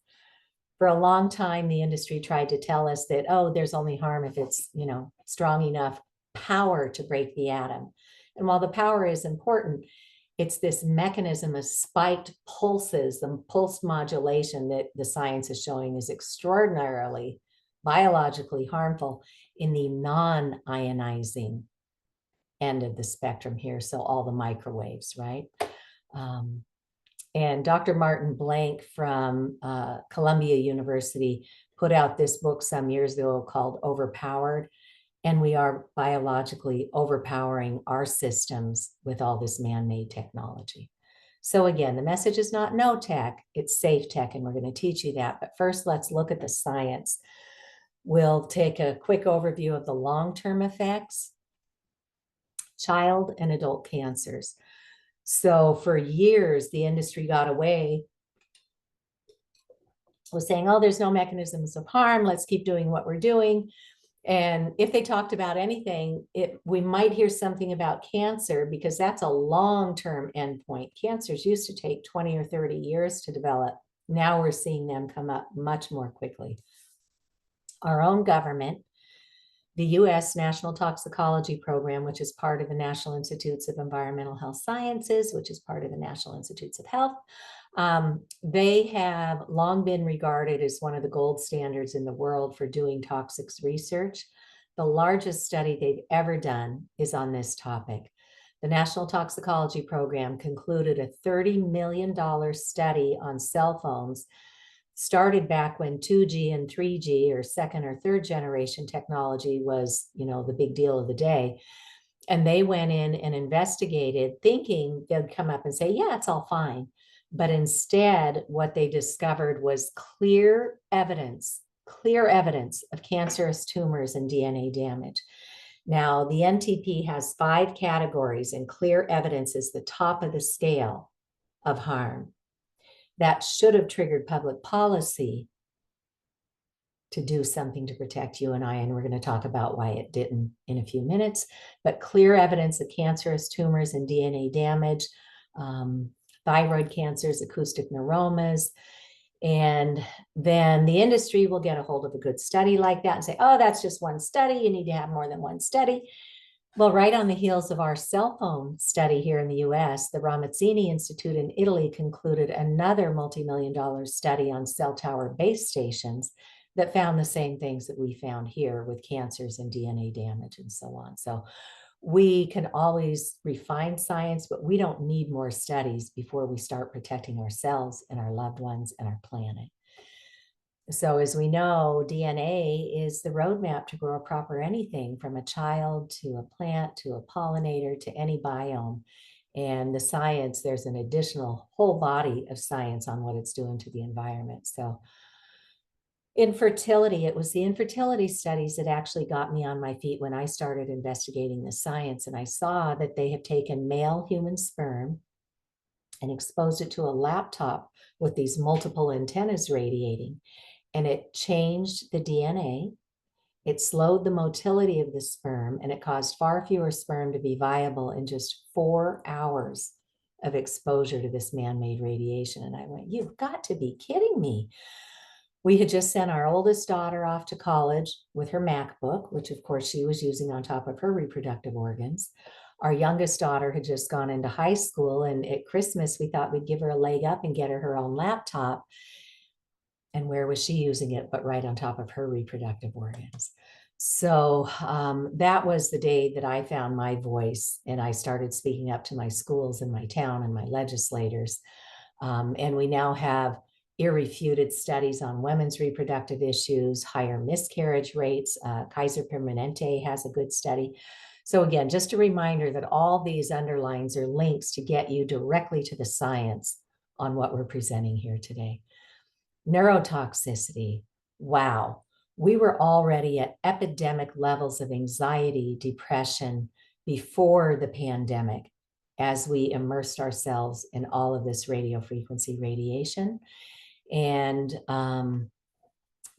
For a long time, the industry tried to tell us that, oh, there's only harm if it's, you know, strong enough power to break the atom. And while the power is important, it's this mechanism of spiked pulses, the pulse modulation that the science is showing is extraordinarily biologically harmful in the non-ionizing end of the spectrum here. So all the microwaves, right? And Dr. Martin Blank from Columbia University put out this book some years ago called Overpowered. And we are biologically overpowering our systems with all this man-made technology. So again, the message is not no tech, it's safe tech, and we're going to teach you that. But first, let's look at the science. We'll take a quick overview of the long-term effects, child and adult cancers. So for years, the industry got away with saying, oh, there's no mechanisms of harm, let's keep doing what we're doing. And if they talked about anything, we might hear something about cancer because that's a long-term endpoint. Cancers used to take 20 or 30 years to develop. Now we're seeing them come up much more quickly. Our own government, the U.S. National Toxicology Program, which is part of the National Institutes of Environmental Health Sciences, which is part of the National Institutes of Health, they have long been regarded as one of the gold standards in the world for doing toxics research. The largest study they've ever done is on this topic. The National Toxicology Program concluded a $30 million study on cell phones started back when 2G and 3G, or second or third generation technology, was, the big deal of the day. And they went in and investigated, thinking they'd come up and say, yeah, it's all fine. But instead, what they discovered was clear evidence of cancerous tumors and DNA damage. Now, the NTP has 5 categories, and clear evidence is the top of the scale of harm. That should have triggered public policy to do something to protect you and I, and we're going to talk about why it didn't in a few minutes. But clear evidence of cancerous tumors and DNA damage, thyroid cancers, acoustic neuromas, and then the industry will get a hold of a good study like that and say, oh, that's just one study. You need to have more than one study. Well, right on the heels of our cell phone study here in the US, the Ramazzini Institute in Italy concluded another multi-million-dollar study on cell tower base stations that found the same things that we found here with cancers and DNA damage and so on. So we can always refine science, but we don't need more studies before we start protecting ourselves and our loved ones and our planet. So as we know, DNA is the roadmap to grow a proper anything, from a child to a plant to a pollinator to any biome. And the science, there's an additional whole body of science on what it's doing to the environment. So infertility, it was the infertility studies that actually got me on my feet when I started investigating the science. And I saw that they have taken male human sperm and exposed it to a laptop with these multiple antennas radiating. And it changed the DNA. It slowed the motility of the sperm, and it caused far fewer sperm to be viable in just 4 hours of exposure to this man-made radiation. And I went, you've got to be kidding me. We had just sent our oldest daughter off to college with her MacBook, which of course she was using on top of her reproductive organs. Our youngest daughter had just gone into high school, and at Christmas, we thought we'd give her a leg up and get her her own laptop. And where was she using it but right on top of her reproductive organs? So that was the day that I found my voice, and I started speaking up to my schools and my town and my legislators. And we now have irrefuted studies on women's reproductive issues, higher miscarriage rates. Kaiser Permanente has a good study. So again, just a reminder that all these underlines are links to get you directly to the science on what we're presenting here today. Neurotoxicity. Wow. We were already at epidemic levels of anxiety, depression before the pandemic, as we immersed ourselves in all of this radio frequency radiation. And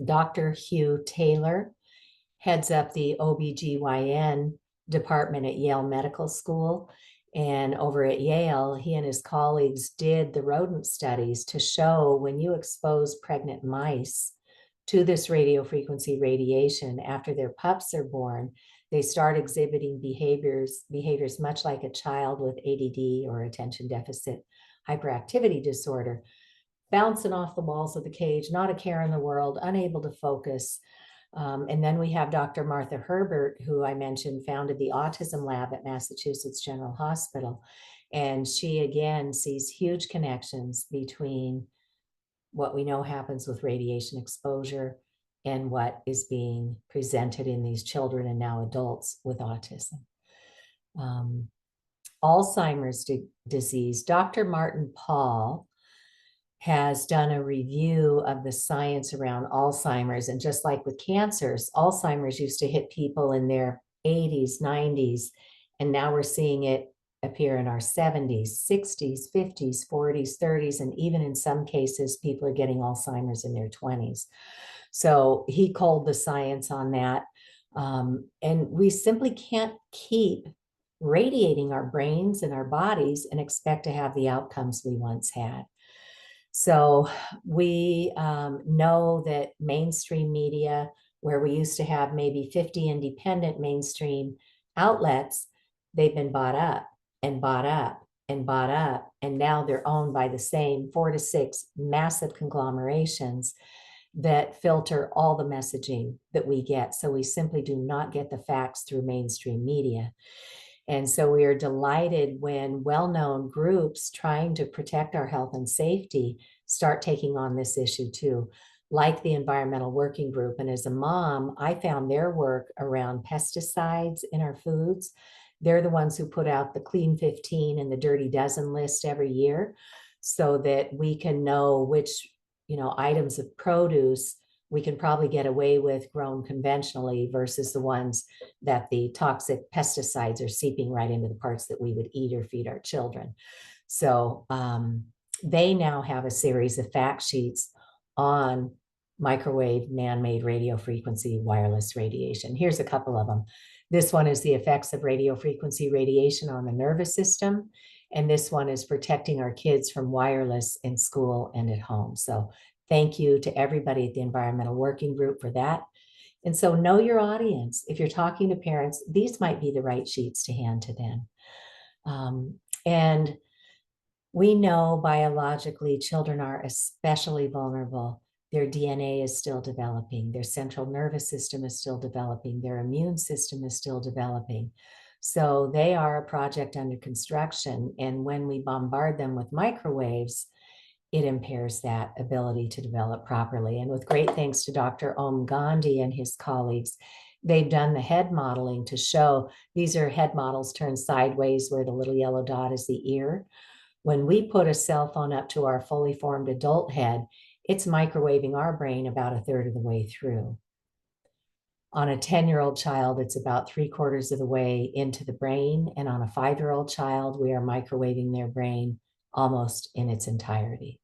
Dr. Hugh Taylor heads up the OBGYN department at Yale Medical School. And over at Yale, he and his colleagues did the rodent studies to show when you expose pregnant mice to this radio frequency radiation after their pups are born, they start exhibiting behaviors much like a child with ADD, or attention deficit hyperactivity disorder, bouncing off the walls of the cage, not a care in the world, unable to focus. And then we have Dr. Martha Herbert, who I mentioned founded the Autism Lab at Massachusetts General Hospital. And she, again, sees huge connections between what we know happens with radiation exposure and what is being presented in these children and now adults with autism. Alzheimer's disease. Dr. Martin Pall has done a review of the science around Alzheimer's. And just like with cancers, Alzheimer's used to hit people in their 80s, 90s, and now we're seeing it appear in our 70s, 60s, 50s, 40s, 30s, and even in some cases, people are getting Alzheimer's in their 20s. So he called the science on that. And we simply can't keep radiating our brains and our bodies and expect to have the outcomes we once had. So we know that mainstream media, where we used to have maybe 50 independent mainstream outlets, they've been bought up and bought up and bought up, and now they're owned by the same 4 to 6 massive conglomerations that filter all the messaging that we get. So we simply do not get the facts through mainstream media. And so we are delighted when well-known groups trying to protect our health and safety start taking on this issue too, like the Environmental Working Group. And as a mom, I found their work around pesticides in our foods. They're the ones who put out the Clean 15 and the Dirty Dozen list every year so that we can know which, items of produce we can probably get away with grown conventionally versus the ones that the toxic pesticides are seeping right into the parts that we would eat or feed our children. So they now have a series of fact sheets on microwave man-made radio frequency wireless radiation. Here's a couple of them. This one is the effects of radio frequency radiation on the nervous system. And this one is protecting our kids from wireless in school and at home. So thank you to everybody at the Environmental Working Group for that. And so know your audience. If you're talking to parents, these might be the right sheets to hand to them. And we know biologically children are especially vulnerable. Their DNA is still developing. Their central nervous system is still developing. Their immune system is still developing. So they are a project under construction. And when we bombard them with microwaves, it impairs that ability to develop properly. And with great thanks to Dr. Om Gandhi and his colleagues, they've done the head modeling to show these are head models turned sideways where the little yellow dot is the ear. When we put a cell phone up to our fully formed adult head, it's microwaving our brain about a third of the way through. On a 10-year-old child, it's about 3/4 of the way into the brain. And on a 5-year-old child, we are microwaving their brain almost in its entirety.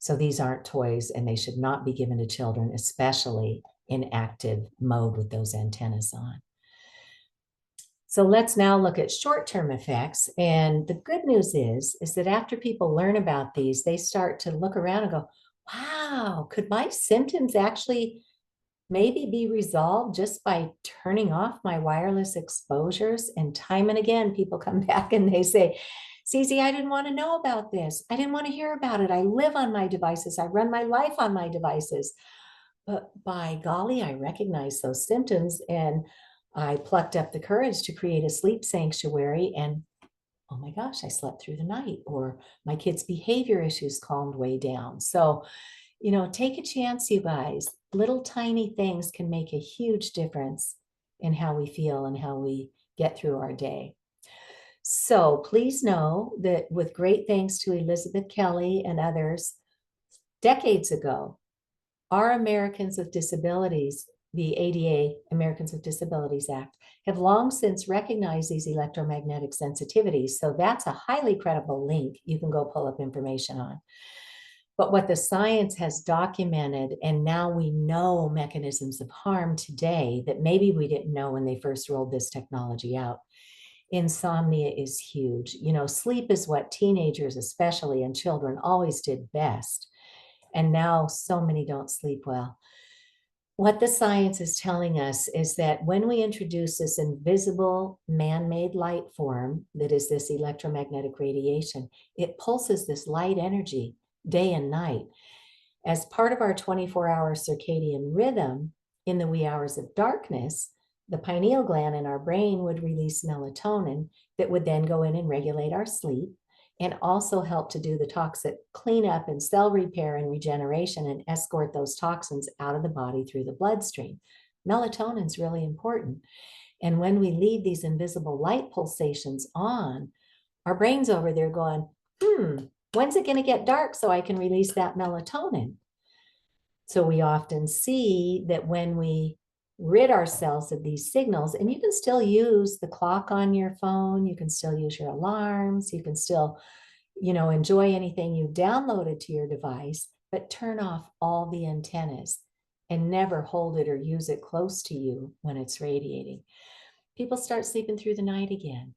So these aren't toys and they should not be given to children, especially in active mode with those antennas on. So let's now look at short-term effects. And the good news is that after people learn about these, they start to look around and go, wow, could my symptoms actually maybe be resolved just by turning off my wireless exposures? And time and again, people come back and they say, Cece, I didn't want to know about this. I didn't want to hear about it. I live on my devices. I run my life on my devices. But by golly, I recognize those symptoms and I plucked up the courage to create a sleep sanctuary. And oh my gosh, I slept through the night, or my kids' behavior issues calmed way down. So, take a chance, you guys. Little tiny things can make a huge difference in how we feel and how we get through our day. So please know that with great thanks to Elizabeth Kelly and others, decades ago, our Americans with Disabilities, the ADA, Americans with Disabilities Act, have long since recognized these electromagnetic sensitivities. So that's a highly credible link you can go pull up information on. But what the science has documented, and now we know mechanisms of harm today that maybe we didn't know when they first rolled this technology out. Insomnia is huge. Sleep is what teenagers, especially, and children always did best. And now so many don't sleep well. What the science is telling us is that when we introduce this invisible man-made light form, that is this electromagnetic radiation, it pulses this light energy day and night. As part of our 24-hour circadian rhythm, in the wee hours of darkness, the pineal gland in our brain would release melatonin that would then go in and regulate our sleep and also help to do the toxic cleanup and cell repair and regeneration and escort those toxins out of the body through the bloodstream. Melatonin is really important. And when we leave these invisible light pulsations on, our brain's over there going, when's it going to get dark so I can release that melatonin? So we often see that when we rid ourselves of these signals, and you can still use the clock on your phone, you can still use your alarms, you can still, enjoy anything you've downloaded to your device, but turn off all the antennas and never hold it or use it close to you when it's radiating. People start sleeping through the night again.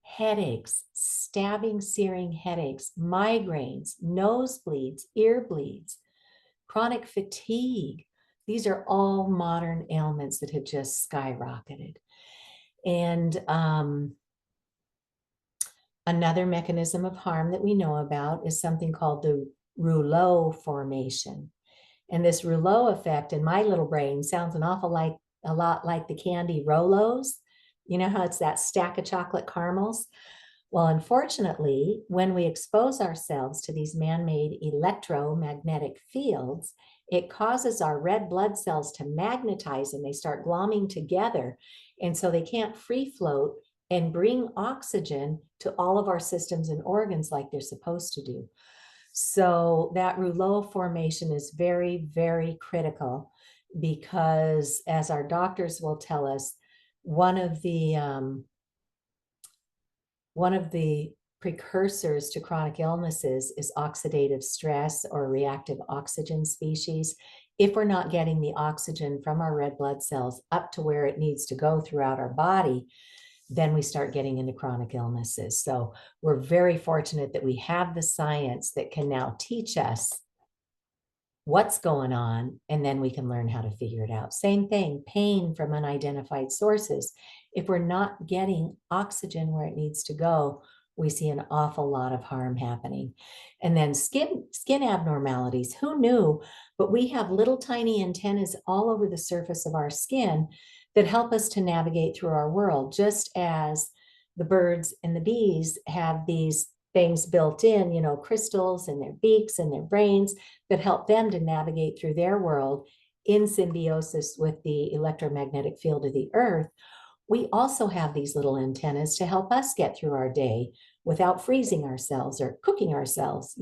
Headaches, stabbing, searing headaches, migraines, nosebleeds, ear bleeds, chronic fatigue. These are all modern ailments that have just skyrocketed. And another mechanism of harm that we know about is something called the rouleau formation. And this rouleau effect in my little brain sounds a lot like the candy Rolos. You know how it's that stack of chocolate caramels? Well, unfortunately, when we expose ourselves to these man-made electromagnetic fields, it causes our red blood cells to magnetize and they start glomming together. And so they can't free float and bring oxygen to all of our systems and organs like they're supposed to do. So that rouleau formation is very, very critical because, as our doctors will tell us, one of the one of the precursors to chronic illnesses is oxidative stress or reactive oxygen species. If we're not getting the oxygen from our red blood cells up to where it needs to go throughout our body, then we start getting into chronic illnesses. So we're very fortunate that we have the science that can now teach us what's going on, and then we can learn how to figure it out. Same thing, pain from unidentified sources. If we're not getting oxygen where it needs to go, we see an awful lot of harm happening. And then skin abnormalities. Who knew? But we have little tiny antennas all over the surface of our skin that help us to navigate through our world, just as the birds and the bees have these things built in, crystals in their beaks and their brains that help them to navigate through their world in symbiosis with the electromagnetic field of the earth. We also have these little antennas to help us get through our day without freezing ourselves or cooking ourselves.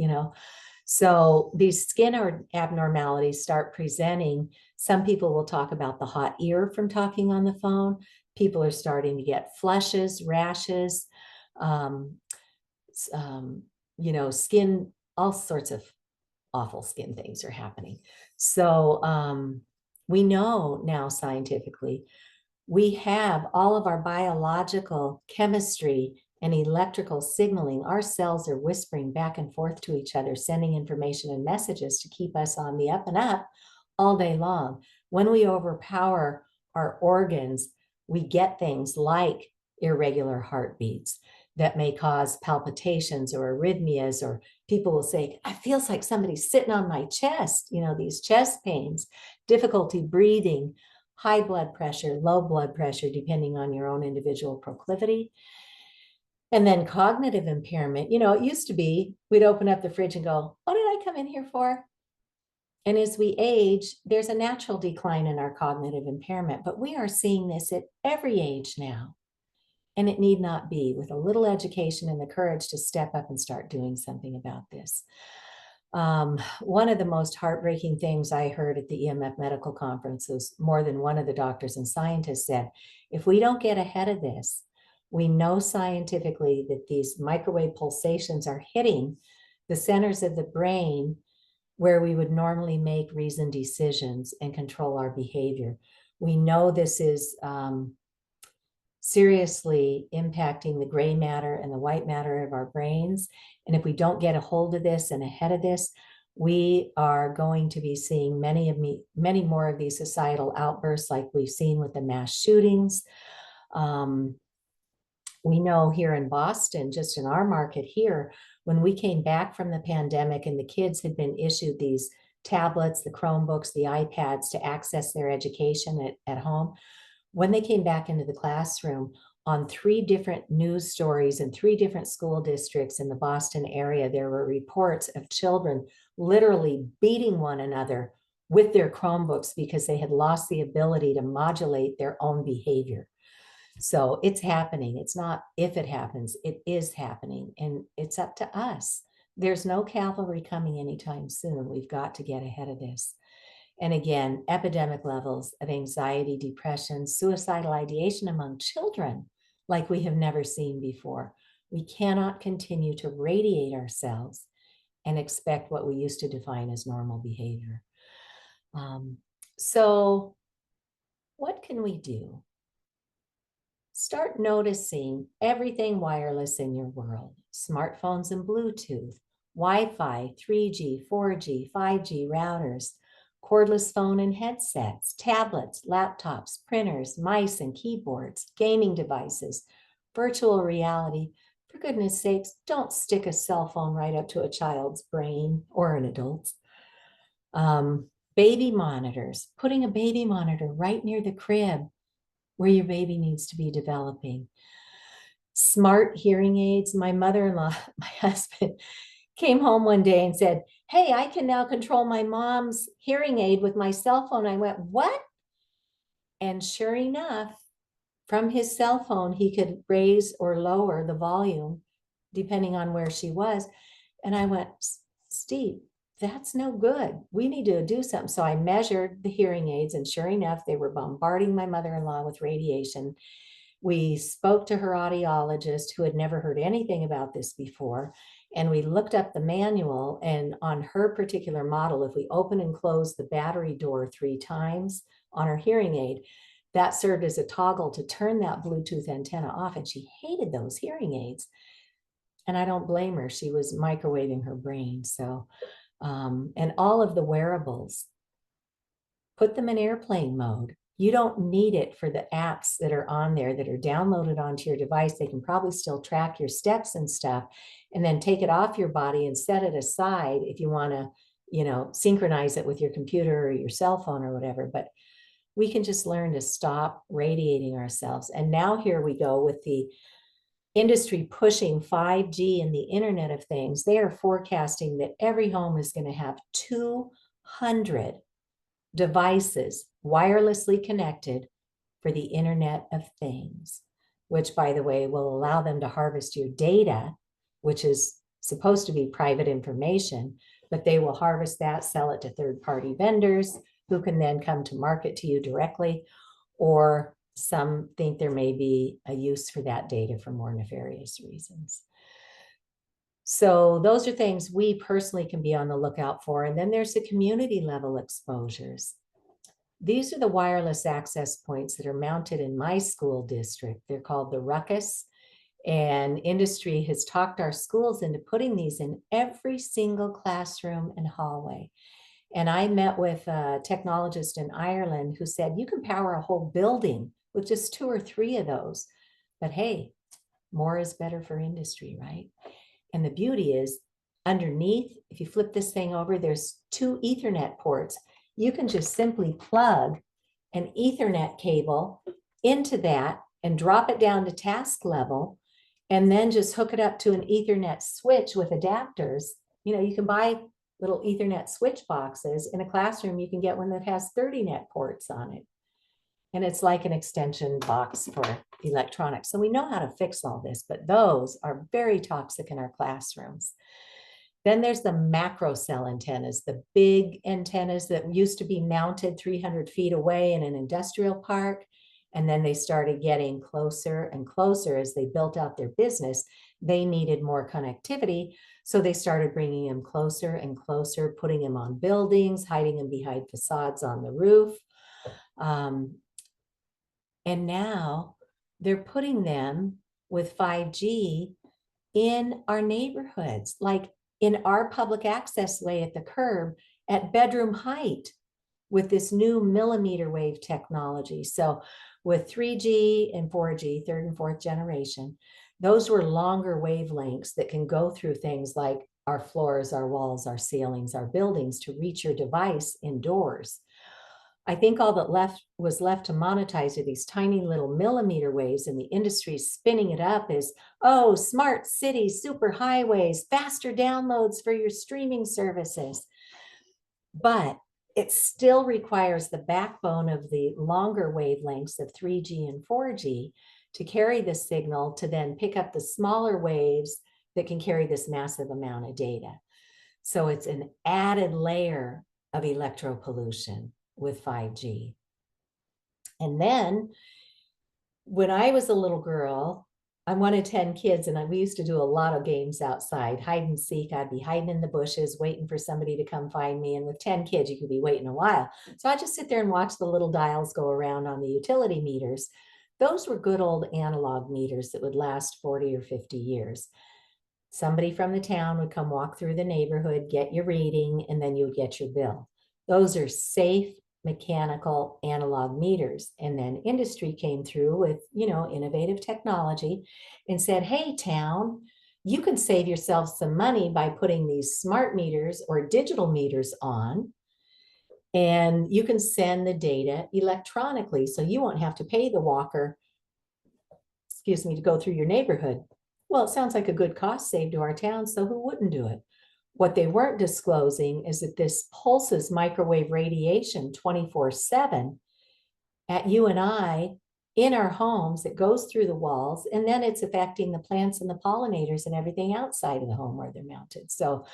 So these skin abnormalities start presenting. Some people will talk about the hot ear from talking on the phone. People are starting to get flushes, rashes, um, skin, all sorts of awful skin things are happening. So we know now scientifically, we have all of our biological chemistry and electrical signaling. Our cells are whispering back and forth to each other, sending information and messages to keep us on the up and up all day long. When we overpower our organs, we get things like irregular heartbeats that may cause palpitations or arrhythmias, or people will say, it feels like somebody's sitting on my chest, these chest pains, difficulty breathing, high blood pressure, low blood pressure, depending on your own individual proclivity. And then cognitive impairment. It used to be we'd open up the fridge and go, what did I come in here for? And as we age, there's a natural decline in our cognitive impairment, but we are seeing this at every age now. And it need not be, with a little education and the courage to step up and start doing something about this. One of the most heartbreaking things I heard at the EMF medical conference was more than one of the doctors and scientists said, if we don't get ahead of this, we know scientifically that these microwave pulsations are hitting the centers of the brain where we would normally make reasoned decisions and control our behavior. We know this is seriously impacting the gray matter and the white matter of our brains. And if we don't get a hold of this and ahead of this, we are going to be seeing many more of these societal outbursts like we've seen with the mass shootings. We know here in Boston, just in our market here, when we came back from the pandemic and the kids had been issued these tablets, the Chromebooks, the iPads to access their education at home, when they came back into the classroom, on 3 different news stories in 3 different school districts in the Boston area, there were reports of children literally beating one another with their Chromebooks because they had lost the ability to modulate their own behavior. So it's happening. It's not if it happens, it is happening, and it's up to us. There's no cavalry coming anytime soon. We've got to get ahead of this. And again, epidemic levels of anxiety, depression, suicidal ideation among children like we have never seen before. We cannot continue to radiate ourselves and expect what we used to define as normal behavior. So what can we do? Start noticing everything wireless in your world: smartphones and Bluetooth, Wi-Fi, 3G, 4G, 5G routers, cordless phone and headsets, tablets, laptops, printers, mice and keyboards, gaming devices, virtual reality. For goodness sakes, don't stick a cell phone right up to a child's brain or an adult's. Baby monitors, putting a baby monitor right near the crib where your baby needs to be developing. smart hearing aids. My mother-in-law, my husband, came home one day and said, "Hey, I can now control my mom's hearing aid with my cell phone." I went, "What?" And sure enough, from his cell phone, he could raise or lower the volume depending on where she was. And I went, "Steve, that's no good. We need to do something." So I measured the hearing aids, and sure enough, they were bombarding my mother-in-law with radiation. We spoke to her audiologist, who had never heard anything about this before. And we looked up the manual, and on her particular model, if we open and close the battery door 3 times on her hearing aid, that served as a toggle to turn that Bluetooth antenna off. And she hated those hearing aids. And I don't blame her. She was microwaving her brain. So, and all of the wearables, put them in airplane mode. You don't need it for the apps that are on there that are downloaded onto your device. They can probably still track your steps and stuff, and then take it off your body and set it aside if you want to, synchronize it with your computer or your cell phone or whatever. But we can just learn to stop radiating ourselves. And now here we go with the industry pushing 5G and the Internet of Things. They are forecasting that every home is going to have 200 devices wirelessly connected for the Internet of Things, which, by the way, will allow them to harvest your data, which is supposed to be private information, but they will harvest that, sell it to third-party vendors who can then come to market to you directly, or some think there may be a use for that data for more nefarious reasons. So those are things we personally can be on the lookout for. And then there's the community level exposures. These are the wireless access points that are mounted in my school district. They're called the Ruckus. And industry has talked our schools into putting these in every single classroom and hallway. And I met with a technologist in Ireland who said, you can power a whole building with just 2 or 3 of those. But hey, more is better for industry, right? And the beauty is, underneath, if you flip this thing over, there's 2 Ethernet ports. You can just simply plug an Ethernet cable into that and drop it down to task level, and then just hook it up to an Ethernet switch with adapters. You can buy little Ethernet switch boxes. In a classroom, you can get one that has 30 net ports on it. And it's like an extension box for electronics. So we know how to fix all this, but those are very toxic in our classrooms. Then there's the macro cell antennas, the big antennas that used to be mounted 300 feet away in an industrial park. And then they started getting closer and closer as they built out their business. They needed more connectivity. So they started bringing them closer and closer, putting them on buildings, hiding them behind facades on the roof. And now they're putting them with 5G in our neighborhoods, like in our public access way at the curb at bedroom height with this new millimeter wave technology. So with 3G and 4G, 3rd and 4th generation, those were longer wavelengths that can go through things like our floors, our walls, our ceilings, our buildings to reach your device indoors. I think all that was left to monetize are these tiny little millimeter waves, and the industry spinning it up as, oh, smart cities, super highways, faster downloads for your streaming services. But it still requires the backbone of the longer wavelengths of 3G and 4G to carry the signal to then pick up the smaller waves that can carry this massive amount of data. So it's an added layer of electropollution with 5G. And then when I was a little girl, I'm one of 10 kids, and we used to do a lot of games outside, hide and seek. I'd be hiding in the bushes, waiting for somebody to come find me. And with 10 kids, you could be waiting a while. So I just sit there and watch the little dials go around on the utility meters. Those were good old analog meters that would last 40 or 50 years. Somebody from the town would come walk through the neighborhood, get your reading, and then you would get your bill. Those are safe mechanical analog meters. And then industry came through with, innovative technology and said, hey, town, you can save yourself some money by putting these smart meters or digital meters on, and you can send the data electronically. So you won't have to pay the walker excuse me, to go through your neighborhood. Well, it sounds like a good cost save to our town, so who wouldn't do it? What they weren't disclosing is that this pulses microwave radiation 24/7 at you and I in our homes. It goes through the walls, and then it's affecting the plants and the pollinators and everything outside of the home where they're mounted. So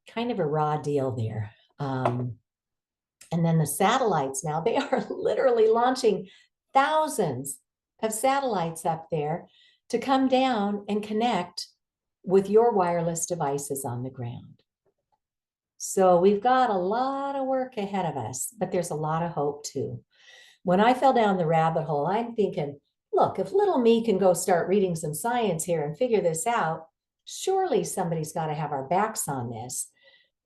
kind of a raw deal there. And then the satellites now, they are literally launching thousands of satellites up there to come down and connect with your wireless devices on the ground. So we've got a lot of work ahead of us, but there's a lot of hope too. When I fell down the rabbit hole, I'm thinking, look, if little me can go start reading some science here and figure this out, surely somebody's got to have our backs on this.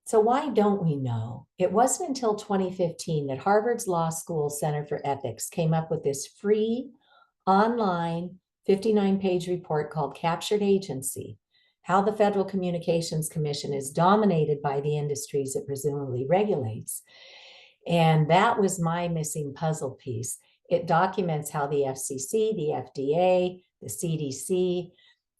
So why don't we know? It wasn't until 2015 that Harvard's Law School Center for Ethics came up with this free online 59-page report called Captured Agency: How the Federal Communications Commission is Dominated by the Industries it presumably regulates. And that was my missing puzzle piece. It documents how the FCC, the FDA, the CDC,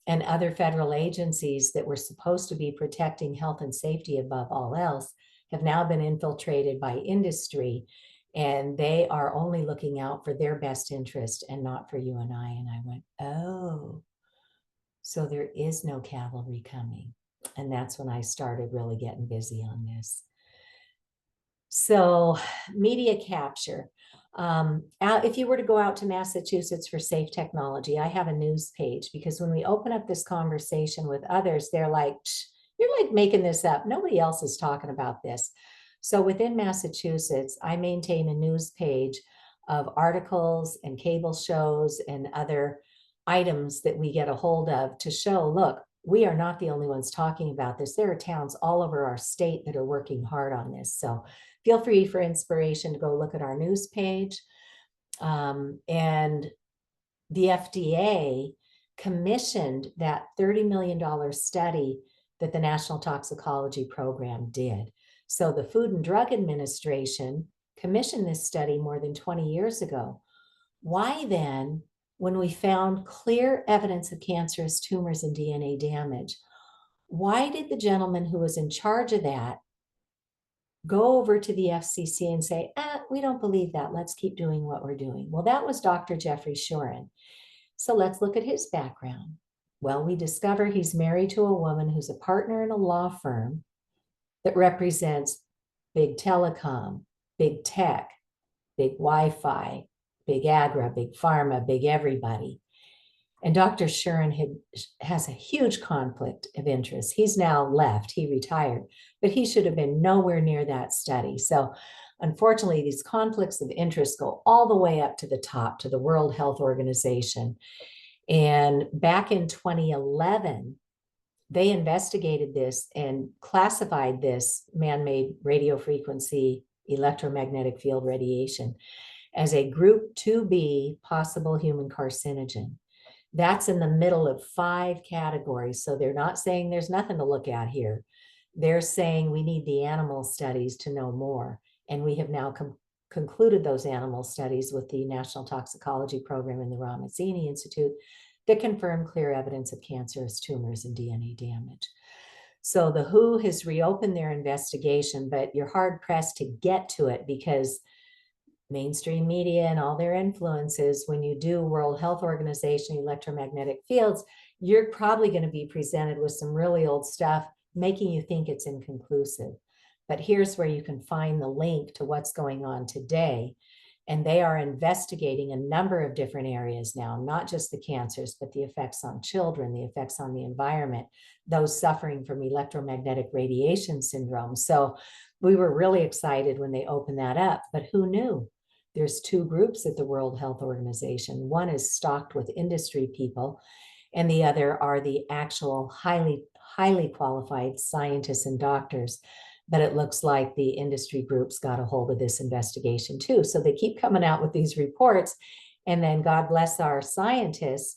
and other federal agencies that were supposed to be protecting health and safety above all else have now been infiltrated by industry, and they are only looking out for their best interest and not for you and I. And I went, oh, so there is no cavalry coming. And that's when I started really getting busy on this. So media capture. If you were to go out to Massachusetts for safe technology, I have a news page, because when we open up this conversation with others, they're like, you're like making this up. Nobody else is talking about this. So within Massachusetts, I maintain a news page of articles and cable shows and other items that we get a hold of to show, look, we are not the only ones talking about this. There are towns all over our state that are working hard on this. So feel free for inspiration to go look at our news page. And the FDA commissioned that $30 million study that the National Toxicology Program did. So the Food and Drug Administration commissioned this study more than 20 years ago. Why then, when we found clear evidence of cancerous tumors and DNA damage, why did the gentleman who was in charge of that go over to the FCC and say, we don't believe that, let's keep doing what we're doing? Well, that was Dr. Jeffrey Shuren. So let's look at his background. Well, we discover he's married to a woman who's a partner in a law firm that represents big telecom, big tech, big Wi-Fi, big agra, big pharma, big everybody. And Dr. Shuren has a huge conflict of interest. He's now left, he retired, but he should have been nowhere near that study. So unfortunately, these conflicts of interest go all the way up to the top, to the World Health Organization. And back in 2011, they investigated this and classified this man-made radio frequency electromagnetic field radiation as a group 2B possible human carcinogen. That's in the middle of 5 categories. So they're not saying there's nothing to look at here. They're saying we need the animal studies to know more. And we have now concluded those animal studies with the National Toxicology Program and the Ramazzini Institute that confirm clear evidence of cancerous tumors and DNA damage. So the WHO has reopened their investigation, but you're hard pressed to get to it because mainstream media and all their influences, when you do World Health Organization electromagnetic fields, you're probably going to be presented with some really old stuff, making you think it's inconclusive. But here's where you can find the link to what's going on today. And they are investigating a number of different areas now, not just the cancers, but the effects on children, the effects on the environment, those suffering from electromagnetic radiation syndrome. So we were really excited when they opened that up, but who knew? There's 2 groups at the World Health Organization. One is stocked with industry people, and the other are the actual highly qualified scientists and doctors. But it looks like the industry groups got a hold of this investigation too. So they keep coming out with these reports. And then God bless our scientists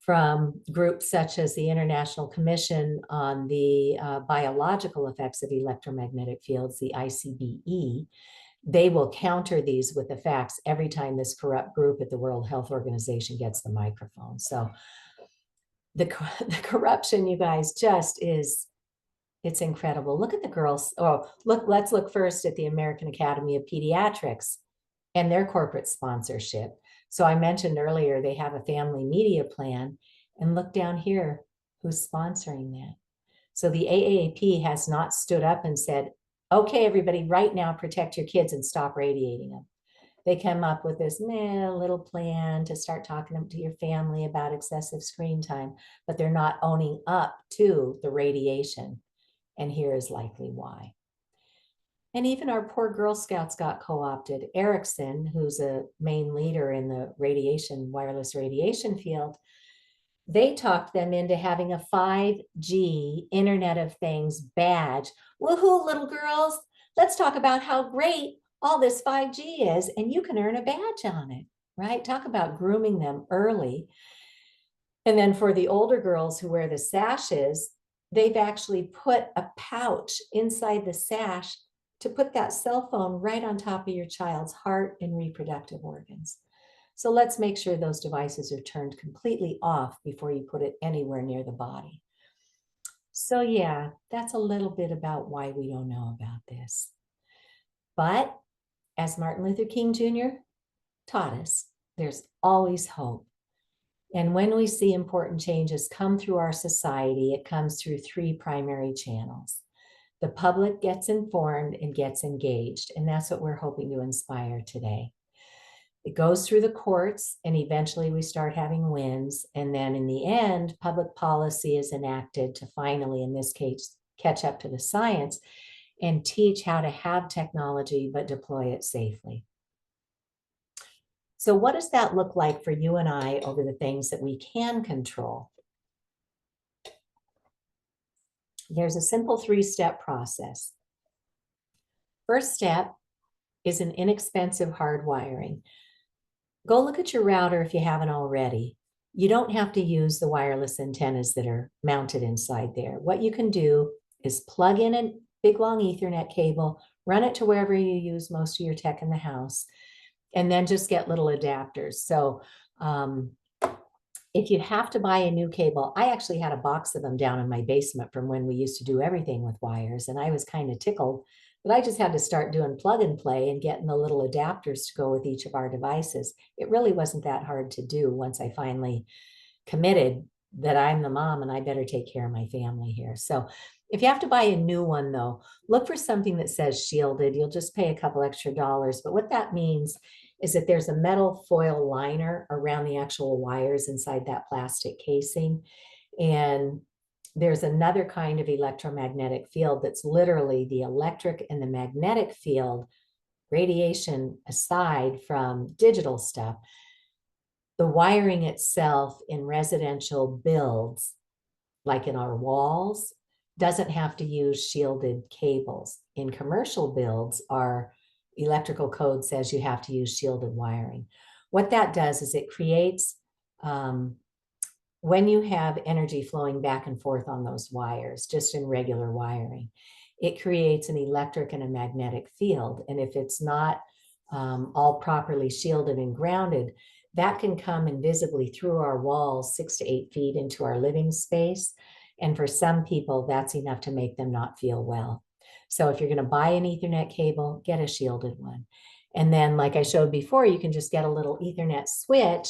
from groups such as the International Commission on the Biological Effects of Electromagnetic Fields, the ICBE. they will counter these with the facts every time this corrupt group at the World Health Organization gets the microphone. So the corruption, you guys, just is, it's incredible. Look at the girls. Oh, look, let's look first at the American Academy of Pediatrics and their corporate sponsorship. So I mentioned earlier, they have a family media plan, and look down here, who's sponsoring that. So the AAP has not stood up and said, okay, everybody, right now, protect your kids and stop radiating them. They come up with this little plan to start talking to your family about excessive screen time, but they're not owning up to the radiation. And here is likely why. And even our poor Girl Scouts got co-opted. Erickson, who's a main leader in the wireless radiation field, they talked them into having a 5G Internet of Things badge. Woohoo, little girls, let's talk about how great all this 5G is, and you can earn a badge on it, right? Talk about grooming them early. And then for the older girls who wear the sashes, they've actually put a pouch inside the sash to put that cell phone right on top of your child's heart and reproductive organs. So let's make sure those devices are turned completely off before you put it anywhere near the body. So yeah, that's a little bit about why we don't know about this. But as Martin Luther King Jr. taught us, there's always hope. And when we see important changes come through our society, it comes through three primary channels. The public gets informed and gets engaged, and that's what we're hoping to inspire today. It goes through the courts, and eventually we start having wins. And then in the end, public policy is enacted to finally, in this case, catch up to the science and teach how to have technology, but deploy it safely. So what does that look like for you and I over the things that we can control? There's a simple 3-step process. First step is an inexpensive hardwiring. Go look at your router if you haven't already. You don't have to use the wireless antennas that are mounted inside there. What you can do is plug in a big long Ethernet cable, run it to wherever you use most of your tech in the house, and then just get little adapters. So if you have to buy a new cable, I actually had a box of them down in my basement from when we used to do everything with wires, and I was kind of tickled. But I just had to start doing plug and play and getting the little adapters to go with each of our devices. It really wasn't that hard to do once I finally committed that I'm the mom and I better take care of my family here. So if you have to buy a new one though, look for something that says shielded. You'll just pay a couple extra dollars. But what that means is that there's a metal foil liner around the actual wires inside that plastic casing. And there's another kind of electromagnetic field that's literally the electric and the magnetic field, radiation aside from digital stuff. The wiring itself in residential builds, like in our walls, doesn't have to use shielded cables. In commercial builds, our electrical code says you have to use shielded wiring. What that does is it creates when you have energy flowing back and forth on those wires, just in regular wiring, it creates an electric and a magnetic field. And if it's not all properly shielded and grounded, that can come invisibly through our walls 6 to 8 feet into our living space. And for some people, that's enough to make them not feel well. So if you're going to buy an Ethernet cable, get a shielded one. And then, like I showed before, you can just get a little Ethernet switch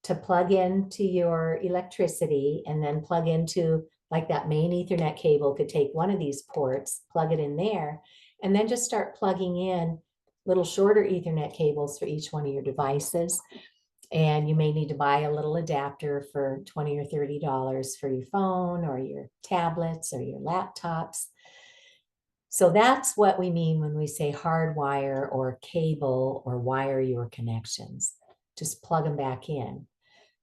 to plug into your electricity and then plug into, like that main Ethernet cable could take one of these ports, plug it in there, and then just start plugging in little shorter Ethernet cables for each one of your devices. And you may need to buy a little adapter for $20 or $30 for your phone or your tablets or your laptops. So that's what we mean when we say hardwire or cable or wire your connections. Just plug them back in.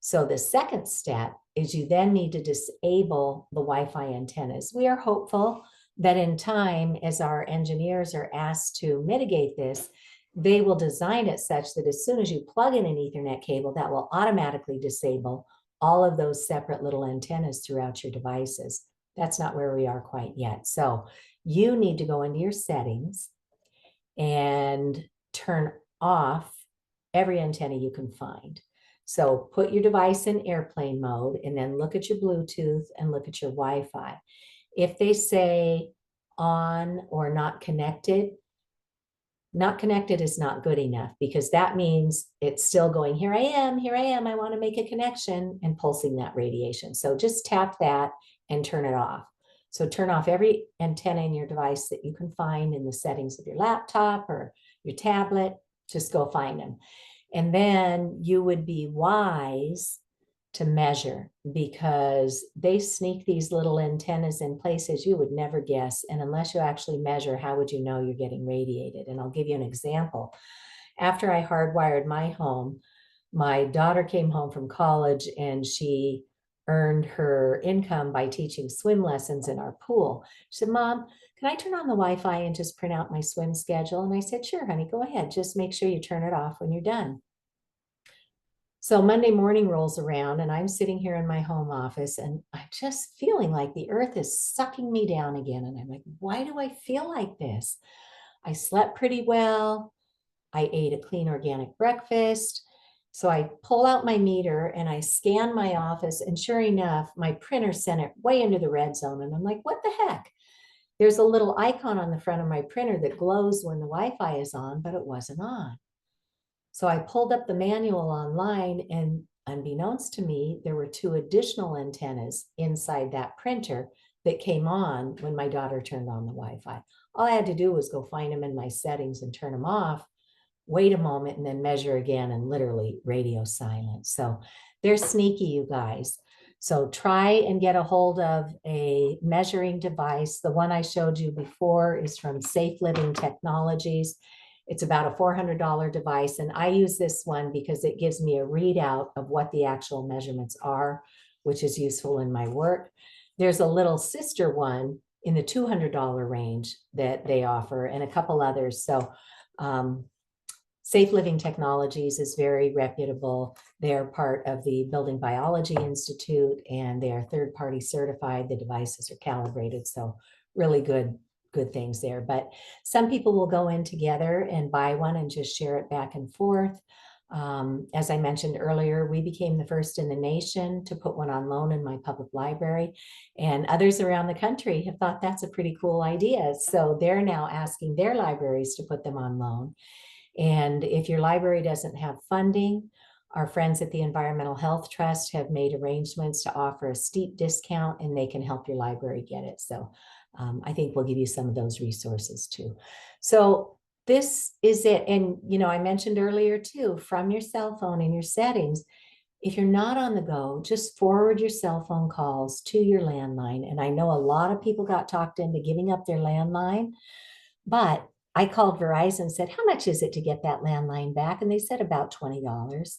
So the second step is you then need to disable the Wi-Fi antennas. We are hopeful that in time, as our engineers are asked to mitigate this, they will design it such that as soon as you plug in an Ethernet cable, that will automatically disable all of those separate little antennas throughout your devices. That's not where we are quite yet. So you need to go into your settings and turn off every antenna you can find. So put your device in airplane mode and then look at your Bluetooth and look at your Wi-Fi. If they say on or not connected is not good enough, because that means it's still going, here I am, I want to make a connection, and pulsing that radiation. So just tap that and turn it off. So turn off every antenna in your device that you can find in the settings of your laptop or your tablet. Just go find them. And then you would be wise to measure, because they sneak these little antennas in places you would never guess. And unless you actually measure, how would you know you're getting radiated? And I'll give you an example. After I hardwired my home, my daughter came home from college and she earned her income by teaching swim lessons in our pool. She said, Mom, can I turn on the Wi-Fi and just print out my swim schedule? And I said, sure, honey, go ahead. Just make sure you turn it off when you're done. So Monday morning rolls around and I'm sitting here in my home office and I'm just feeling like the earth is sucking me down again. And I'm like, why do I feel like this? I slept pretty well. I ate a clean organic breakfast. So I pull out my meter and I scan my office, and sure enough, my printer sent it way into the red zone. And I'm like, what the heck? There's a little icon on the front of my printer that glows when the Wi-Fi is on, but it wasn't on. So I pulled up the manual online, and unbeknownst to me, there were 2 additional antennas inside that printer that came on when my daughter turned on the Wi-Fi. All I had to do was go find them in my settings and turn them off, wait a moment, and then measure again, and literally radio silence. So they're sneaky, you guys. So try and get a hold of a measuring device. The one I showed you before is from Safe Living Technologies. It's about a $400 device. And I use this one because it gives me a readout of what the actual measurements are, which is useful in my work. There's a little sister one in the $200 range that they offer, and a couple others. So Safe Living Technologies is very reputable. They're part of the Building Biology Institute, and they are third-party certified. The devices are calibrated, so really good things there. But some people will go in together and buy one and just share it back and forth. As I mentioned earlier, we became the first in the nation to put one on loan in my public library, and others around the country have thought that's a pretty cool idea. So they're now asking their libraries to put them on loan. And if your library doesn't have funding, our friends at the Environmental Health Trust have made arrangements to offer a steep discount, and they can help your library get it. So I think we'll give you some of those resources too. So this is it. And, you know, I mentioned earlier too, from your cell phone in your settings, if you're not on the go, just forward your cell phone calls to your landline. And I know a lot of people got talked into giving up their landline, but I called Verizon and said, how much is it to get that landline back? And they said about $20.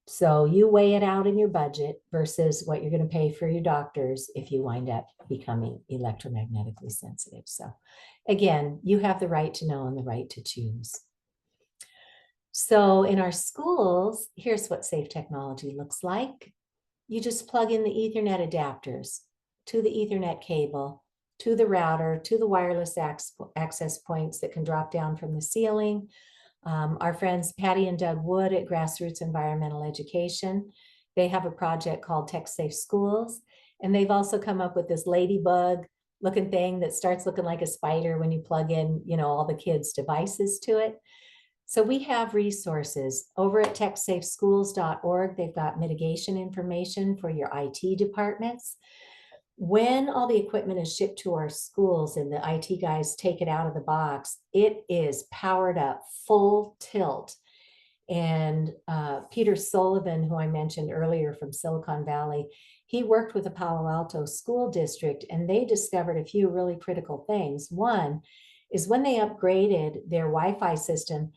So you weigh it out in your budget versus what you're going to pay for your doctors if you wind up becoming electromagnetically sensitive. So again, you have the right to know and the right to choose. So in our schools, here's what safe technology looks like. You just plug in the Ethernet adapters to the Ethernet cable, to the router, to the wireless access points that can drop down from the ceiling. Our friends Patty and Doug Wood at Grassroots Environmental Education, they have a project called Tech Safe Schools, and they've also come up with this ladybug looking thing that starts looking like a spider when you plug in, you know, all the kids' devices to it. So we have resources over at techsafeschools.org. They've got mitigation information for your IT departments. When all the equipment is shipped to our schools and the IT guys take it out of the box, it is powered up full tilt. And Peter Sullivan, who I mentioned earlier from Silicon Valley, he worked with the Palo Alto School District, and they discovered a few really critical things. One is when they upgraded their Wi-Fi system,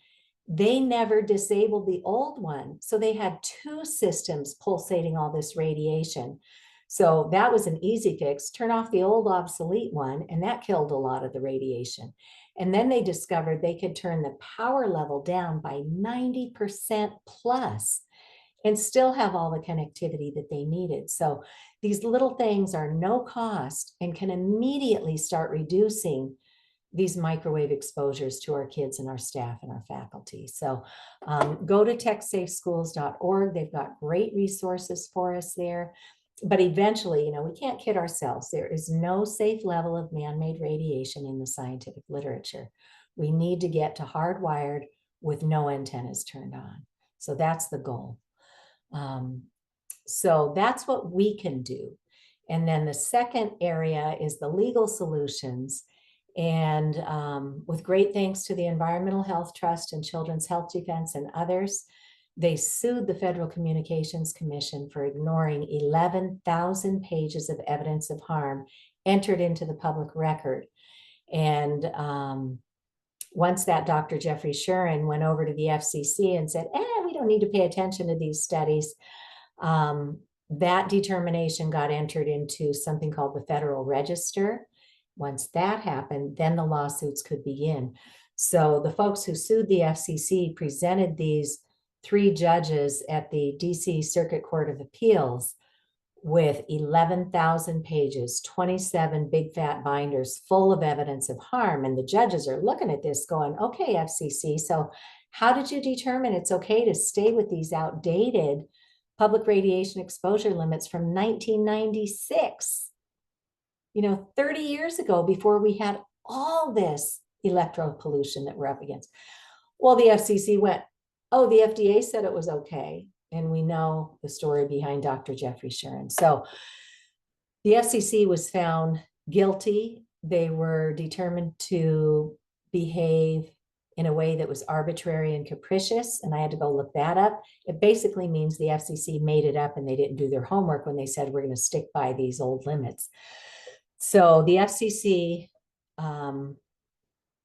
they never disabled the old one. So they had 2 systems pulsating all this radiation. So that was an easy fix. Turn off the old obsolete one, and that killed a lot of the radiation. And then they discovered they could turn the power level down by 90% plus and still have all the connectivity that they needed. So these little things are no cost and can immediately start reducing these microwave exposures to our kids and our staff and our faculty. So go to techsafeschools.org. They've got great resources for us there. But eventually, you know, we can't kid ourselves. There is no safe level of man-made radiation in the scientific literature. We need to get to hardwired with no antennas turned on. So that's the goal. So that's what we can do. And then the second area is the legal solutions. And with great thanks to the Environmental Health Trust and Children's Health Defense and others, they sued the Federal Communications Commission for ignoring 11,000 pages of evidence of harm entered into the public record. And once that Dr. Jeffrey Shuren went over to the FCC and said, we don't need to pay attention to these studies, that determination got entered into something called the Federal Register. Once that happened, then the lawsuits could begin. So the folks who sued the FCC presented these 3 judges at the DC Circuit Court of Appeals with 11,000 pages, 27 big fat binders full of evidence of harm. And the judges are looking at this going, okay, FCC, so how did you determine it's okay to stay with these outdated public radiation exposure limits from 1996? You know, 30 years ago, before we had all this electro pollution that we're up against. Well, the FCC went, oh, the FDA said it was okay. And we know the story behind Dr. Jeffrey Shuren. So the FCC was found guilty. They were determined to behave in a way that was arbitrary and capricious. And I had to go look that up. It basically means the FCC made it up and they didn't do their homework when they said, we're going to stick by these old limits. So the FCC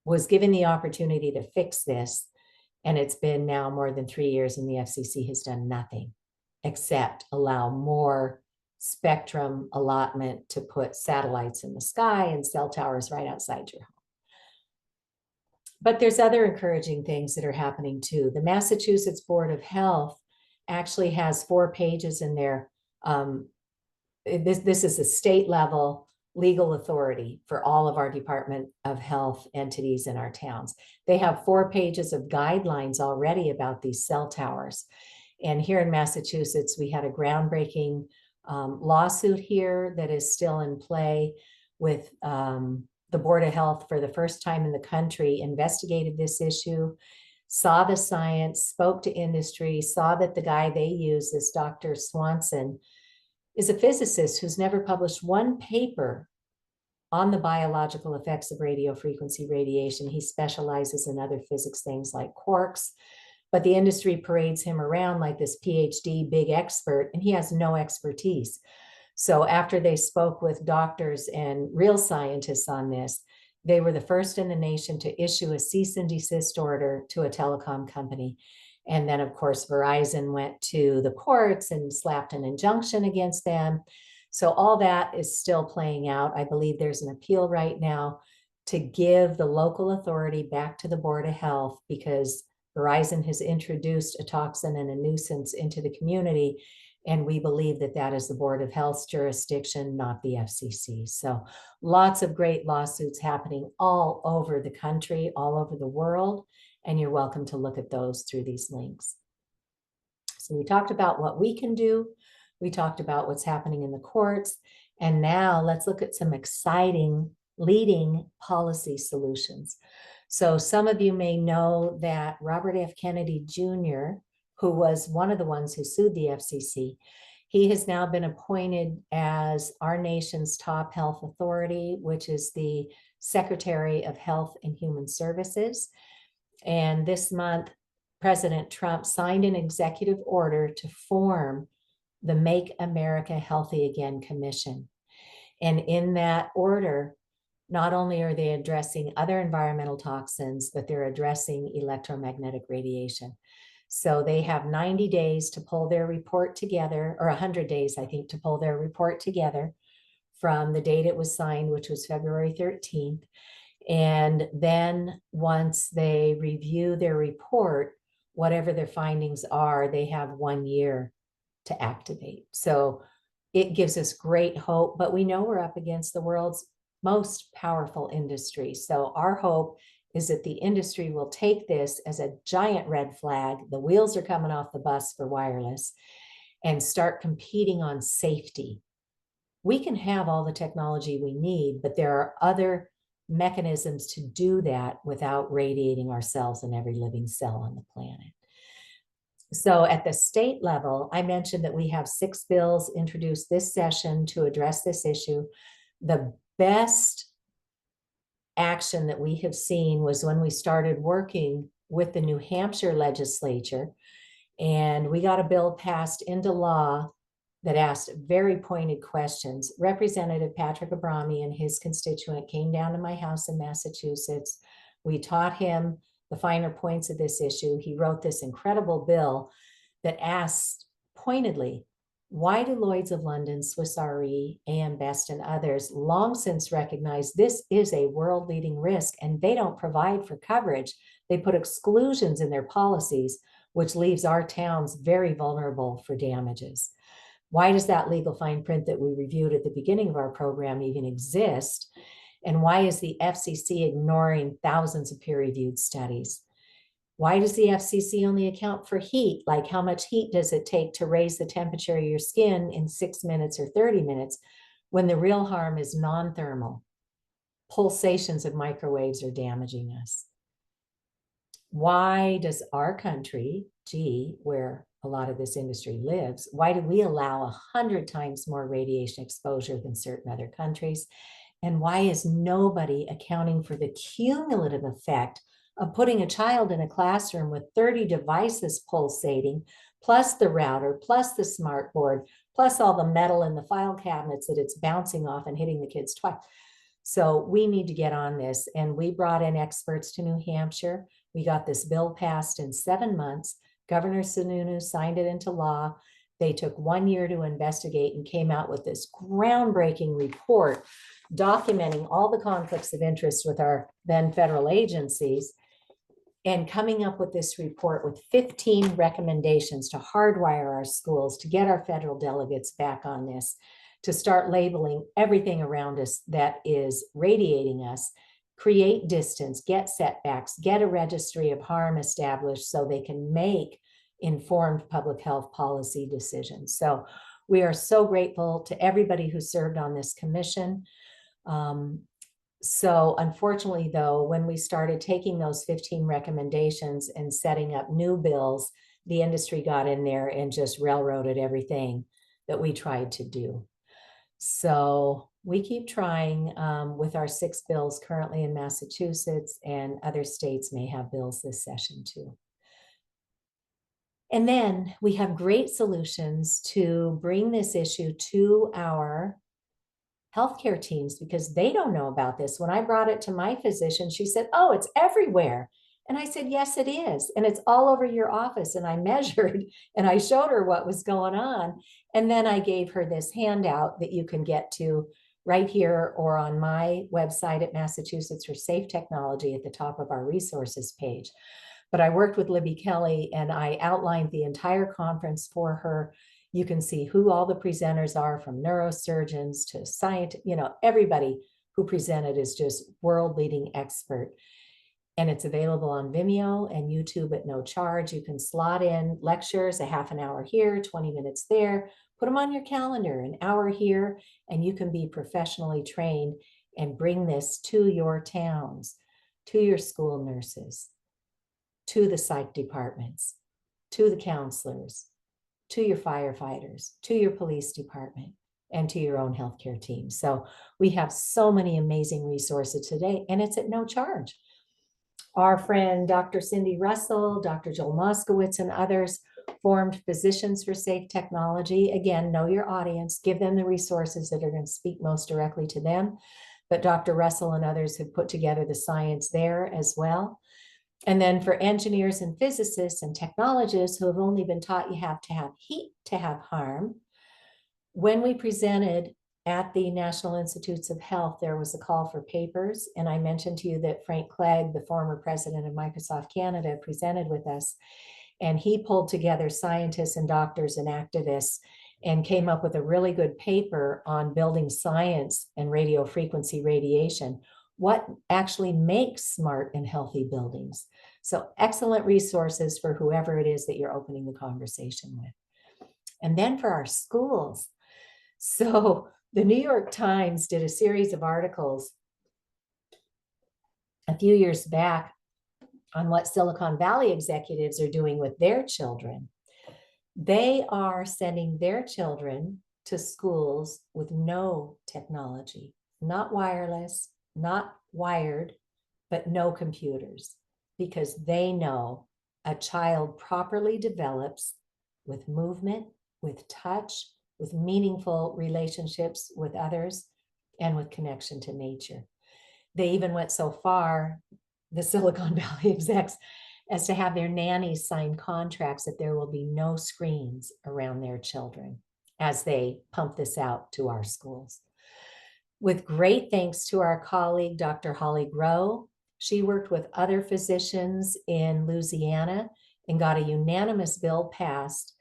was given the opportunity to fix this. And it's been now more than 3 years and the FCC has done nothing except allow more spectrum allotment to put satellites in the sky and cell towers right outside your home. But there's other encouraging things that are happening too. The Massachusetts Board of Health actually has 4 pages in there. This is a state level legal authority for all of our Department of Health entities in our towns. They have 4 pages of guidelines already about these cell towers. And here in Massachusetts, we had a groundbreaking lawsuit here that is still in play with the Board of Health for the first time in the country, investigated this issue, saw the science, spoke to industry, saw that the guy they use, this Dr. Swanson, is a physicist who's never published one paper on the biological effects of radio frequency radiation. He specializes in other physics things like quarks, but the industry parades him around like this PhD big expert, and he has no expertise. So after they spoke with doctors and real scientists on this, they were the first in the nation to issue a cease and desist order to a telecom company. And then, of course, Verizon went to the courts and slapped an injunction against them. So all that is still playing out. I believe there's an appeal right now to give the local authority back to the Board of Health because Verizon has introduced a toxin and a nuisance into the community. And we believe that that is the Board of Health's jurisdiction, not the FCC. So lots of great lawsuits happening all over the country, all over the world. And you're welcome to look at those through these links. So we talked about what we can do. We talked about what's happening in the courts. And now let's look at some exciting leading policy solutions. So some of you may know that Robert F. Kennedy Jr., who was one of the ones who sued the FCC, he has now been appointed as our nation's top health authority, which is the Secretary of Health and Human Services. And this month, President Trump signed an executive order to form the Make America Healthy Again Commission. And in that order, not only are they addressing other environmental toxins, but they're addressing electromagnetic radiation. So they have 90 days to pull their report together, or 100 days, I think, to pull their report together from the date it was signed, which was February 13th. And then once they review their report, whatever their findings are, they have 1 year to activate. So it gives us great hope, but we know we're up against the world's most powerful industry. So our hope is that the industry will take this as a giant red flag. The wheels are coming off the bus for wireless and start competing on safety. We can have all the technology we need, but there are other mechanisms to do that without radiating ourselves and every living cell on the planet. So at the state level, I mentioned that we have 6 bills introduced this session to address this issue. The best action that we have seen was when we started working with the New Hampshire legislature, and we got a bill passed into law that asked very pointed questions. Representative Patrick Abrami and his constituent came down to my house in Massachusetts. We taught him the finer points of this issue. He wrote this incredible bill that asked pointedly, why do Lloyd's of London, Swiss Re, AM Best, and others long since recognize this is a world-leading risk, and they don't provide for coverage? They put exclusions in their policies, which leaves our towns very vulnerable for damages. Why does that legal fine print that we reviewed at the beginning of our program even exist? And why is the FCC ignoring thousands of peer-reviewed studies? Why does the FCC only account for heat? Like, how much heat does it take to raise the temperature of your skin in 6 minutes or 30 minutes when the real harm is non-thermal? Pulsations of microwaves are damaging us. Why does our country, where a lot of this industry lives, why do we allow 100 times more radiation exposure than certain other countries? And why is nobody accounting for the cumulative effect of putting a child in a classroom with 30 devices pulsating, plus the router, plus the smart board, plus all the metal in the file cabinets that it's bouncing off and hitting the kids twice? So we need to get on this. And we brought in experts to New Hampshire. We got this bill passed in 7 months. Governor Sununu signed it into law. They took 1 year to investigate and came out with this groundbreaking report documenting all the conflicts of interest with our then federal agencies, and coming up with this report with 15 recommendations to hardwire our schools, to get our federal delegates back on this, to start labeling everything around us that is radiating us, create distance, get setbacks, get a registry of harm established so they can make informed public health policy decisions. So we are so grateful to everybody who served on this commission. So unfortunately, though, when we started taking those 15 recommendations and setting up new bills, the industry got in there and just railroaded everything that we tried to do. So we keep trying with our 6 bills currently in Massachusetts, and other states may have bills this session too. And then we have great solutions to bring this issue to our healthcare teams because they don't know about this. When I brought it to my physician, she said, oh, it's everywhere. And I said, yes, it is. And it's all over your office. And I measured and I showed her what was going on. And then I gave her this handout that you can get to right here or on my website at Massachusetts for Safe Technology at the top of our resources page. But I worked with Libby Kelly and I outlined the entire conference for her. You can see who all the presenters are, from neurosurgeons to scientists, everybody who presented is just world-leading expert. And it's available on Vimeo and YouTube at no charge. You can slot in lectures, a half an hour here, 20 minutes there, put them on your calendar, an hour here, and you can be professionally trained and bring this to your towns, to your school nurses, to the psych departments, to the counselors, to your firefighters, to your police department, and to your own healthcare team. So we have so many amazing resources today, and it's at no charge. Our friend, Dr. Cindy Russell, Dr. Joel Moskowitz, and others formed Physicians for Safe Technology. Again, know your audience, give them the resources that are going to speak most directly to them. But Dr. Russell and others have put together the science there as well. And then for engineers and physicists and technologists who have only been taught you have to have heat to have harm, when we presented at the National Institutes of Health, there was a call for papers. And I mentioned to you that Frank Clegg, the former president of Microsoft Canada, presented with us. And he pulled together scientists and doctors and activists and came up with a really good paper on building science and radio frequency radiation, what actually makes smart and healthy buildings. So excellent resources for whoever it is that you're opening the conversation with. And then for our schools. So the New York Times did a series of articles a few years back on what Silicon Valley executives are doing with their children. They are sending their children to schools with no technology, not wireless, not wired, but no computers, because they know a child properly develops with movement, with touch, with meaningful relationships with others, and with connection to nature. They even went so far, the Silicon Valley execs, as to have their nannies sign contracts that there will be no screens around their children as they pump this out to our schools. With great thanks to our colleague, Dr. Holly Groh, she worked with other physicians in Louisiana and got a unanimous bill passed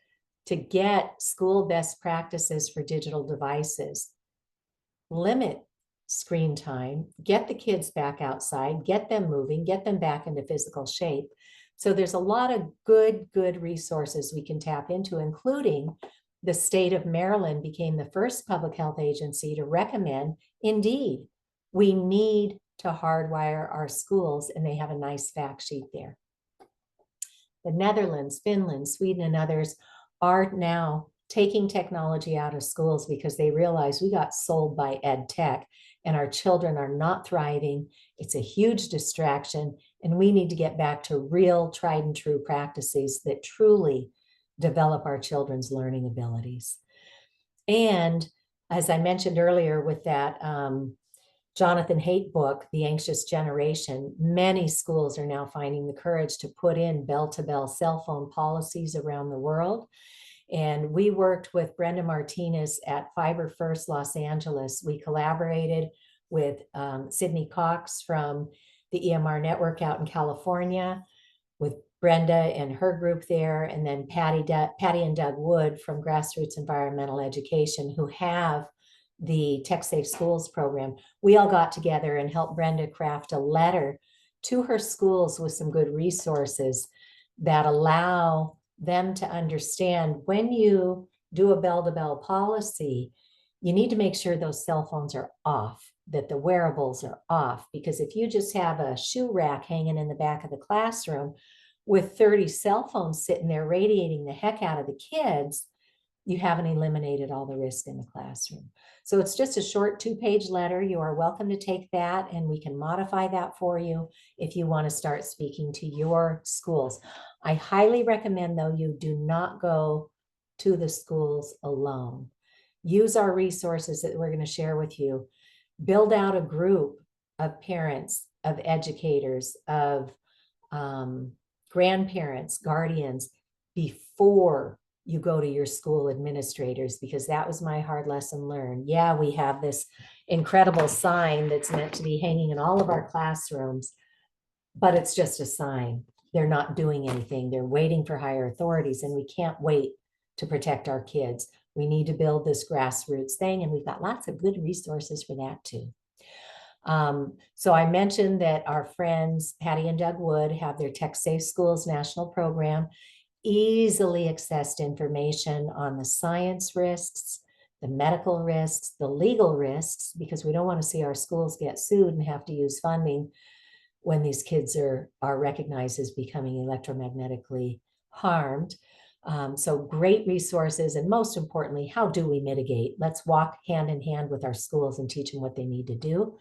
to get school best practices for digital devices, limit screen time, get the kids back outside, get them moving, get them back into physical shape. So there's a lot of good resources we can tap into, including the state of Maryland became the first public health agency to recommend, indeed, we need to hardwire our schools, and they have a nice fact sheet there. The Netherlands, Finland, Sweden, and others are now taking technology out of schools because they realize we got sold by ed tech and our children are not thriving. It's a huge distraction, and we need to get back to real tried and true practices that truly develop our children's learning abilities. And as I mentioned earlier with that Jonathan Haidt book, The Anxious Generation, many schools are now finding the courage to put in bell-to-bell cell phone policies around the world. And we worked with Brenda Martinez at Fiber First Los Angeles. We collaborated with Sydney Cox from the EMR network out in California, with Brenda and her group there, and then Patty and Doug Wood from Grassroots Environmental Education, who have the Tech Safe Schools program. We all got together and helped Brenda craft a letter to her schools with some good resources that allow them to understand when you do a bell-to-bell policy, you need to make sure those cell phones are off, that the wearables are off. Because if you just have a shoe rack hanging in the back of the classroom with 30 cell phones sitting there radiating the heck out of the kids, you haven't eliminated all the risk in the classroom. So it's just a short 2-page letter. You are welcome to take that, and we can modify that for you if you want to start speaking to your schools. I highly recommend, though, you do not go to the schools alone. Use our resources that we're going to share with you. Build out a group of parents, of educators, of grandparents, guardians, before you go to your school administrators, because that was my hard lesson learned. Yeah, we have this incredible sign that's meant to be hanging in all of our classrooms, but it's just a sign. They're not doing anything. They're waiting for higher authorities, and we can't wait to protect our kids. We need to build this grassroots thing, and we've got lots of good resources for that too. So I mentioned that our friends, Patty and Doug Wood, have their Tech Safe Schools national program, easily accessed information on the science risks, the medical risks, the legal risks, because we don't want to see our schools get sued and have to use funding when these kids are recognized as becoming electromagnetically harmed. So great resources, and most importantly, how do we mitigate? Let's walk hand in hand with our schools and teach them what they need to do.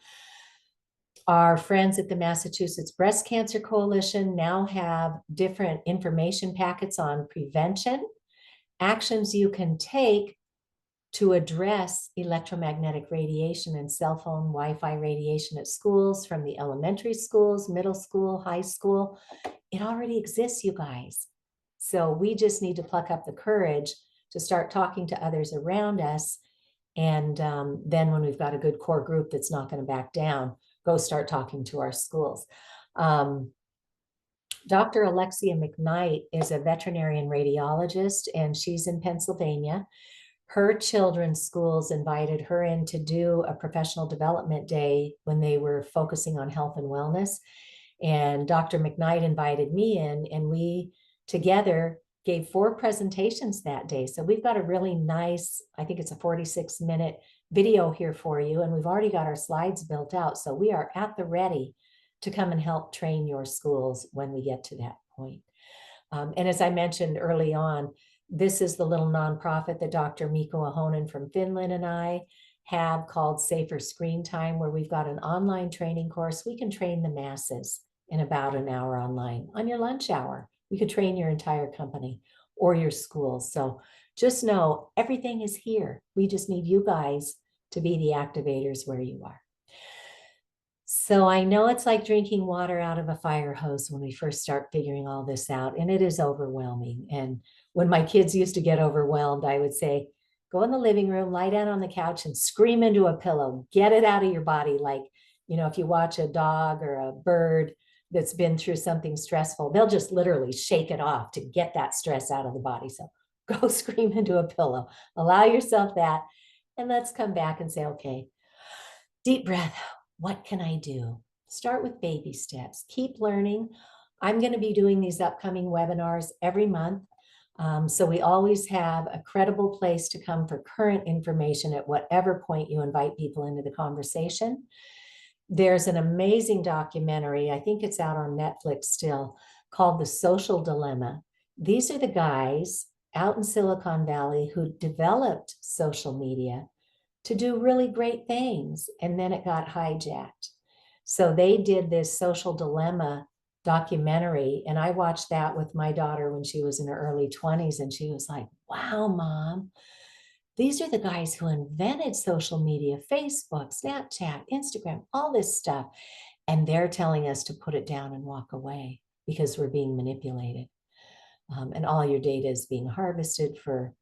Our friends at the Massachusetts Breast Cancer Coalition now have different information packets on prevention, actions you can take to address electromagnetic radiation and cell phone Wi-Fi radiation at schools, from the elementary schools, middle school, high school. It already exists, you guys. So we just need to pluck up the courage to start talking to others around us. And then when we've got a good core group that's not going to back down, go start talking to our schools. Dr. Alexia McKnight is a veterinarian radiologist, and she's in Pennsylvania. her children's schools invited her in to do a professional development day when they were focusing on health and wellness. And Dr. McKnight invited me in, and we together gave 4 presentations that day. So we've got a really nice, I think it's a 46-minute video here for you, and we've already got our slides built out. So we are at the ready to come and help train your schools when we get to that point. And as I mentioned early on, this is the little nonprofit that Dr. Mikko Ahonen from Finland and I have called Safer Screen Time, where we've got an online training course. We can train the masses in about an hour online on your lunch hour. We could train your entire company or your schools. So just know everything is here. We just need you guys to be the activators where you are. So I know it's like drinking water out of a fire hose when we first start figuring all this out, and it is overwhelming. And when my kids used to get overwhelmed, I would say, go in the living room, lie down on the couch and scream into a pillow, get it out of your body. Like, you know, if you watch a dog or a bird that's been through something stressful, they'll just literally shake it off to get that stress out of the body. So go scream into a pillow, allow yourself that, and let's come back and say, okay, deep breath. What can I do? Start with baby steps. Keep learning. I'm going to be doing these upcoming webinars every month. So we always have a credible place to come for current information at whatever point you invite people into the conversation. There's an amazing documentary, I think it's out on Netflix still, called The Social Dilemma. These are the guys out in Silicon Valley who developed social media to do really great things, and then it got hijacked. So they did this Social Dilemma documentary, and I watched that with my daughter when she was in her early 20s, and she was like, wow, Mom, these are the guys who invented social media, Facebook, Snapchat, Instagram, all this stuff, and they're telling us to put it down and walk away because we're being manipulated. And all your data is being harvested for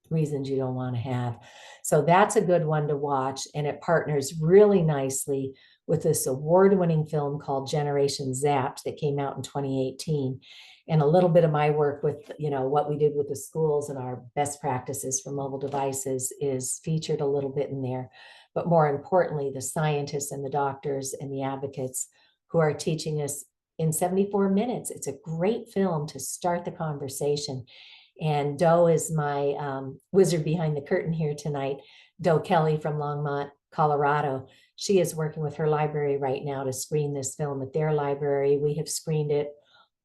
reasons you don't want to have. So that's a good one to watch. And it partners really nicely with this award-winning film called Generation Zapped that came out in 2018. And a little bit of my work with, you know, what we did with the schools and our best practices for mobile devices is featured a little bit in there. But more importantly, the scientists and the doctors and the advocates who are teaching us in 74 minutes. It's a great film to start the conversation. And Doe is my wizard behind the curtain here tonight. Doe Kelly from Longmont, Colorado. She is working with her library right now to screen this film at their library. We have screened it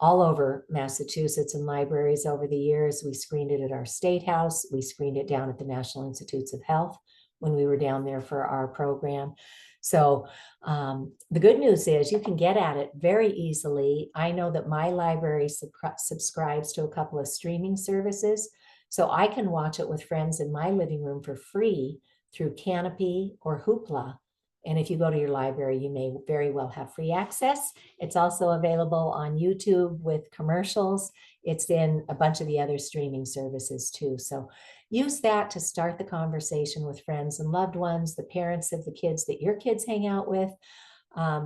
all over Massachusetts in libraries over the years. We screened it at our state house. We screened it down at the National Institutes of Health when we were down there for our program. So the good news is you can get at it very easily. I know that my library subscribes to a couple of streaming services, so I can watch it with friends in my living room for free through Canopy or Hoopla. And if you go to your library, you may very well have free access. It's also available on YouTube with commercials. It's in a bunch of the other streaming services too. So use that to start the conversation with friends and loved ones, the parents of the kids that your kids hang out with.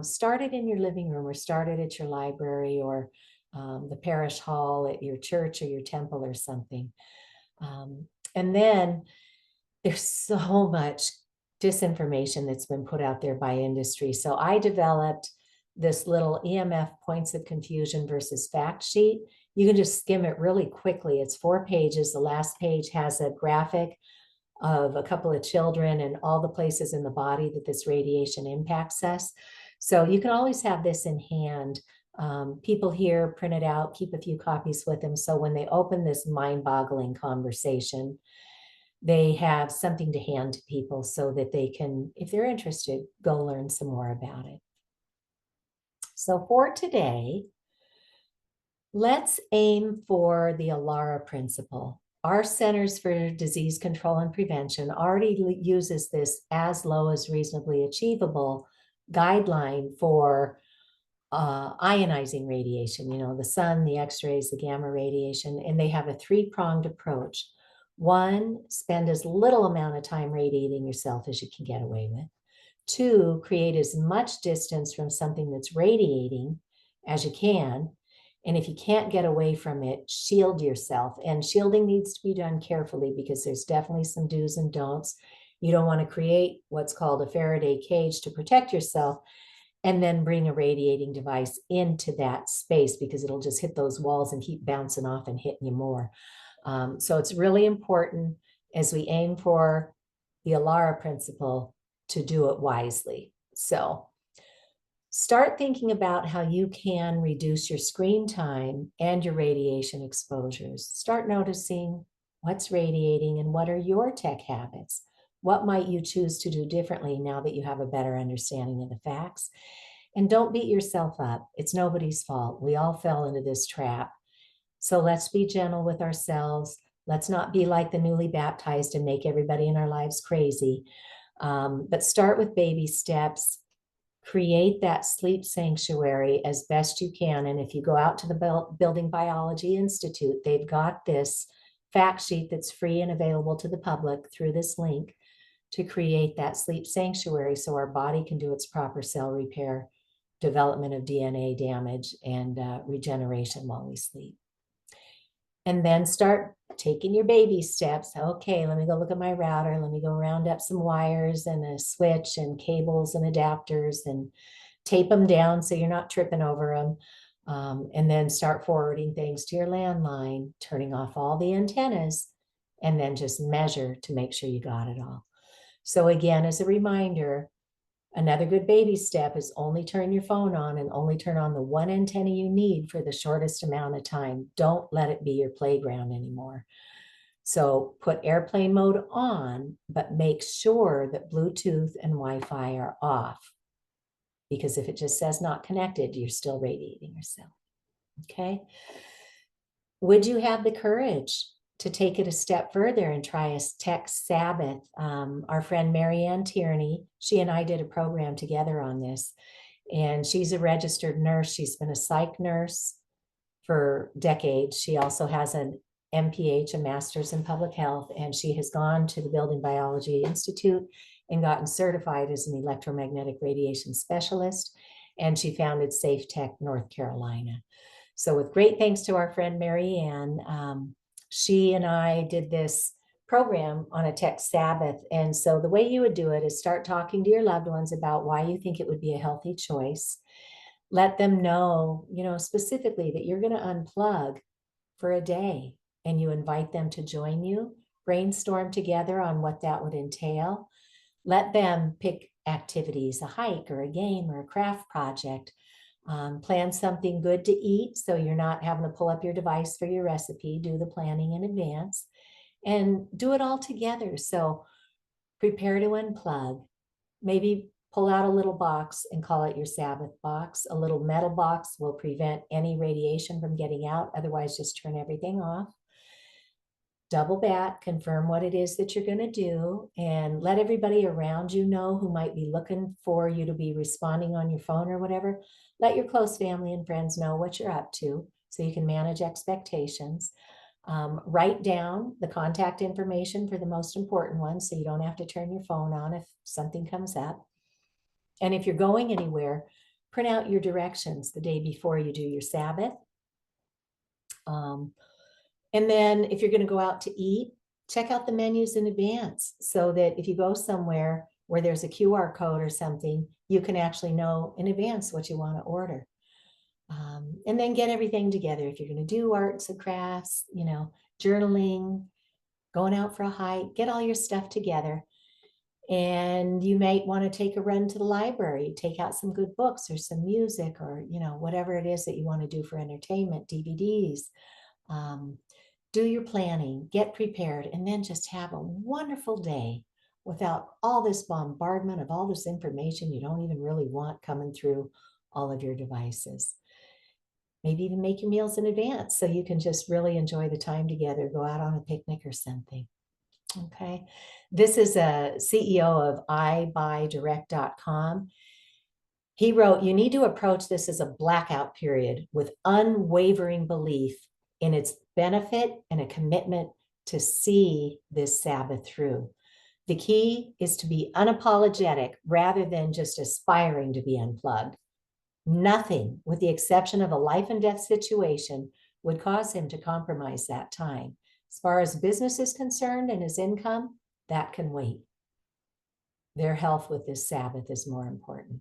Start it in your living room or start it at your library or the parish hall at your church or your temple or something. And then there's so much disinformation that's been put out there by industry. So I developed this little EMF points of confusion versus fact sheet. You can just skim it really quickly. It's 4 pages. The last page has a graphic of a couple of children and all the places in the body that this radiation impacts us. So you can always have this in hand. People here print it out, keep a few copies with them. So when they open this mind-boggling conversation, they have something to hand to people so that they can, if they're interested, go learn some more about it. So for today, let's aim for the ALARA principle. Our Centers for Disease Control and Prevention already uses this as low as reasonably achievable guideline for ionizing radiation, you know, the sun, the x-rays, the gamma radiation, and they have a 3-pronged approach. 1, spend as little amount of time radiating yourself as you can get away with. 2, create as much distance from something that's radiating as you can. And if you can't get away from it, shield yourself. And shielding needs to be done carefully because there's definitely some do's and don'ts. You don't want to create what's called a Faraday cage to protect yourself and then bring a radiating device into that space because it'll just hit those walls and keep bouncing off and hitting you more. So it's really important as we aim for the Alara principle to do it wisely. So start thinking about how you can reduce your screen time and your radiation exposures. Start noticing what's radiating and what are your tech habits. What might you choose to do differently now that you have a better understanding of the facts? And don't beat yourself up. It's nobody's fault. We all fell into this trap. So let's be gentle with ourselves. Let's not be like the newly baptized and make everybody in our lives crazy. But start with baby steps. Create that sleep sanctuary as best you can. And if you go out to the Building Biology Institute, they've got this fact sheet that's free and available to the public through this link to create that sleep sanctuary so our body can do its proper cell repair, development of DNA damage, and regeneration while we sleep. And then start taking your baby steps. Okay, let me go look at my router. Let me go round up some wires and a switch and cables and adapters and tape them down so you're not tripping over them. And then start forwarding things to your landline, turning off all the antennas, and then just measure to make sure you got it all. So again, as a reminder, another good baby step is only turn your phone on and only turn on the one antenna you need for the shortest amount of time. Don't let it be your playground anymore. So put airplane mode on, but make sure that Bluetooth and Wi-Fi are off. Because if it just says not connected, you're still radiating yourself. Okay. Would you have the courage to take it a step further and try a tech Sabbath? Our friend Marianne Tierney, she and I did a program together on this, and she's a registered nurse. She's been a psych nurse for decades. She also has an MPH, a master's in public health, and she has gone to the Building Biology Institute and gotten certified as an electromagnetic radiation specialist. And she founded Safe Tech North Carolina. So with great thanks to our friend Marianne, she and I did this program on a tech Sabbath. And so the way you would do it is start talking to your loved ones about why you think it would be a healthy choice. Let them know, specifically that you're going to unplug for a day and you invite them to join you. Brainstorm together on what that would entail. Let them pick activities, a hike or a game or a craft project. Plan something good to eat so you're not having to pull up your device for your recipe. Do the planning in advance and do it all together. So prepare to unplug. Maybe pull out a little box and call it your Sabbath box. A little metal box will prevent any radiation from getting out. Otherwise, just turn everything off. Double back, confirm what it is that you're going to do, and let everybody around you know who might be looking for you to be responding on your phone or whatever. Let your close family and friends know what you're up to so you can manage expectations. Write down the contact information for the most important ones so you don't have to turn your phone on if something comes up. And if you're going anywhere, print out your directions the day before you do your Sabbath. And then if you're going to go out to eat, check out the menus in advance so that if you go somewhere where there's a QR code or something, you can actually know in advance what you want to order. And then get everything together. If you're going to do arts and crafts, journaling, going out for a hike, get all your stuff together. And you might want to take a run to the library, take out some good books or some music or, whatever it is that you want to do for entertainment, DVDs. Do your planning, get prepared, and then just have a wonderful day without all this bombardment of all this information you don't even really want coming through all of your devices. Maybe even make your meals in advance so you can just really enjoy the time together, go out on a picnic or something. Okay. This is a CEO of iBuyDirect.com. He wrote, you need to approach this as a blackout period with unwavering belief in its benefit and a commitment to see this Sabbath through. The key is to be unapologetic rather than just aspiring to be unplugged. Nothing, with the exception of a life and death situation, would cause him to compromise that time. As far as business is concerned and his income, that can wait. Their health with this Sabbath is more important.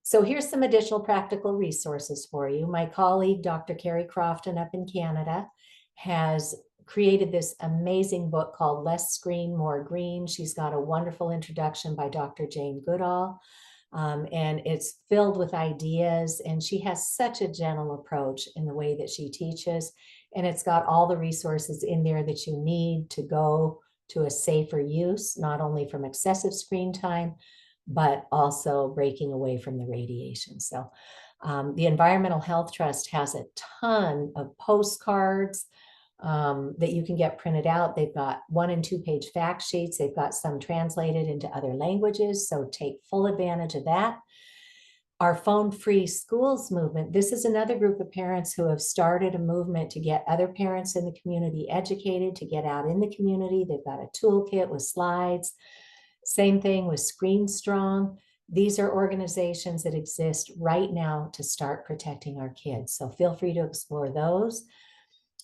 So here's some additional practical resources for you. My colleague, Dr. Carrie Crofton up in Canada, has created this amazing book called Less Screen, More Green. She's got a wonderful introduction by Dr. Jane Goodall, and it's filled with ideas, and she has such a gentle approach in the way that she teaches, and it's got all the resources in there that you need to go to a safer use, not only from excessive screen time, but also breaking away from the radiation. So the Environmental Health Trust has a ton of postcards that you can get printed out. They've got 1- and 2-page fact sheets. They've got some translated into other languages, so take full advantage of that. Our phone-free schools movement, this is another group of parents who have started a movement to get other parents in the community educated, to get out in the community. They've got a toolkit with slides. Same thing with Screen Strong. These are organizations that exist right now to start protecting our kids. So feel free to explore those.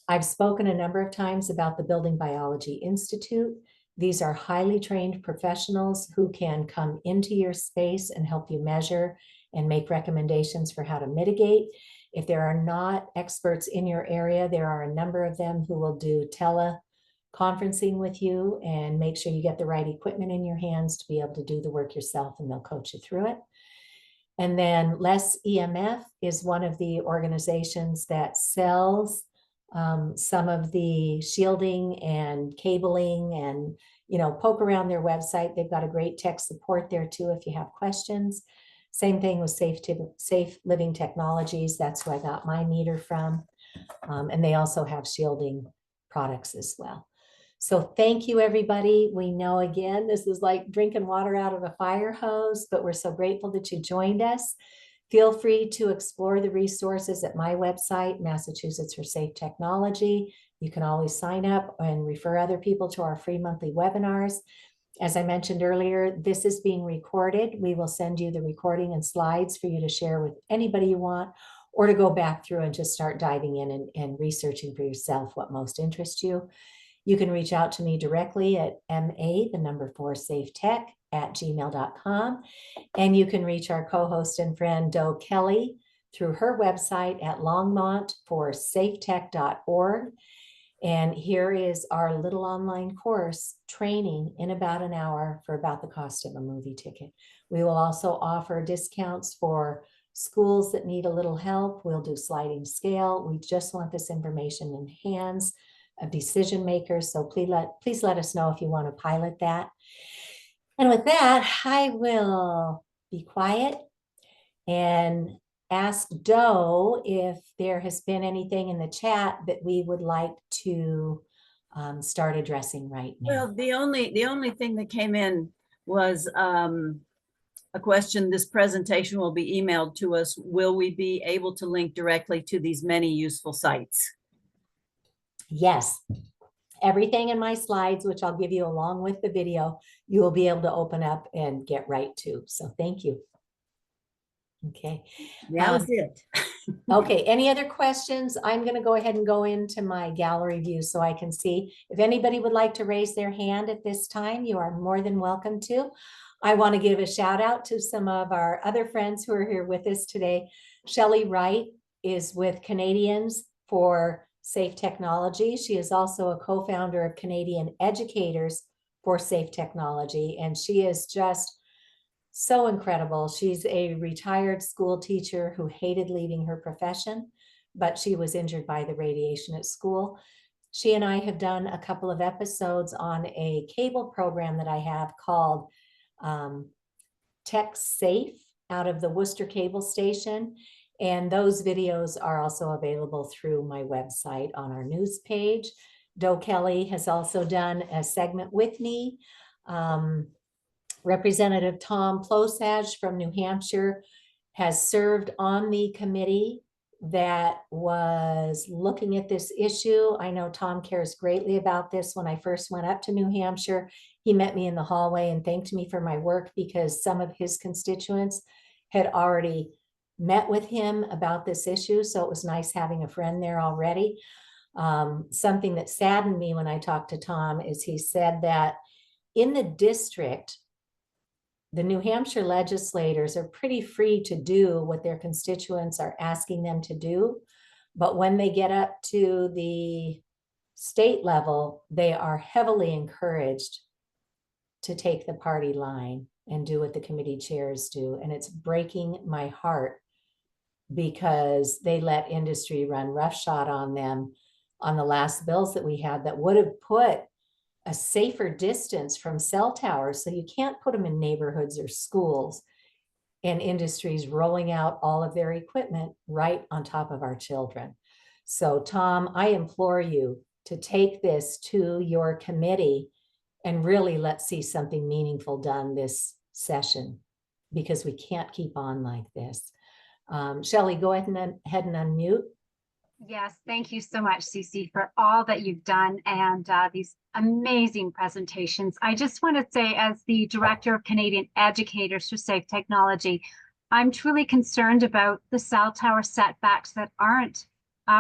I've spoken a number of times about the Building Biology Institute. These are highly trained professionals who can come into your space and help you measure and make recommendations for how to mitigate. If there are not experts in your area, there are a number of them who will do teleconferencing with you and make sure you get the right equipment in your hands to be able to do the work yourself, and they'll coach you through it. And then Less EMF is one of the organizations that sells some of the shielding and cabling, and poke around their website. They've got a great tech support there too if you have questions. Same thing with Safe Living Technologies. That's who I got my meter from. And they also have shielding products as well. So thank you, everybody. We know, again, this is like drinking water out of a fire hose, but we're so grateful that you joined us. Feel free to explore the resources at my website, Massachusetts for Safe Technology. You can always sign up and refer other people to our free monthly webinars. As I mentioned earlier, this is being recorded. We will send you the recording and slides for you to share with anybody you want, or to go back through and just start diving in and researching for yourself what most interests you. You can reach out to me directly at ma4safetech@gmail.com. And you can reach our co-host and friend, Doe Kelly, through her website at longmontforsafetech.org. And here is our little online course, training in about an hour for about the cost of a movie ticket. We will also offer discounts for schools that need a little help. We'll do sliding scale. We just want this information in hands of decision makers. So please let us know if you want to pilot that. And with that, I will be quiet and ask Doe if there has been anything in the chat that we would like to start addressing right now. Well, the only thing that came in was a question. This presentation will be emailed to us. Will we be able to link directly to these many useful sites? Yes. Everything in my slides, which I'll give you along with the video, you will be able to open up and get right to. So thank you. Okay. That was it. Okay, any other questions? I'm going to go ahead and go into my gallery view so I can see. If anybody would like to raise their hand at this time, you are more than welcome to. I want to give a shout out to some of our other friends who are here with us today. Shelley Wright is with Canadians for Safe Technology. She is also a co-founder of Canadian Educators for Safe Technology, and she is just so incredible. She's a retired school teacher who hated leaving her profession, but she was injured by the radiation at school. She and I have done a couple of episodes on a cable program that I have called Tech Safe out of the Worcester cable station. And those videos are also available through my website on our news page. Doe Kelly has also done a segment with me. Representative Tom Plosage from New Hampshire has served on the committee that was looking at this issue. I know Tom cares greatly about this. When I first went up to New Hampshire, he met me in the hallway and thanked me for my work because some of his constituents had already met with him about this issue. So it was nice having a friend there already. Something that saddened me when I talked to Tom is he said that in the district, the New Hampshire legislators are pretty free to do what their constituents are asking them to do. But when they get up to the state level, they are heavily encouraged to take the party line and do what the committee chairs do. And it's breaking my heart because they let industry run roughshod on them on the last bills that we had that would have put a safer distance from cell towers. So you can't put them in neighborhoods or schools, and industries rolling out all of their equipment right on top of our children. So Tom, I implore you to take this to your committee and really let's see something meaningful done this session, because we can't keep on like this. Shelley, go ahead and unmute. Yes, thank you so much, Cece, for all that you've done and these amazing presentations. I just want to say, as the Director of Canadian Educators for Safe Technology, I'm truly concerned about the cell tower setbacks that aren't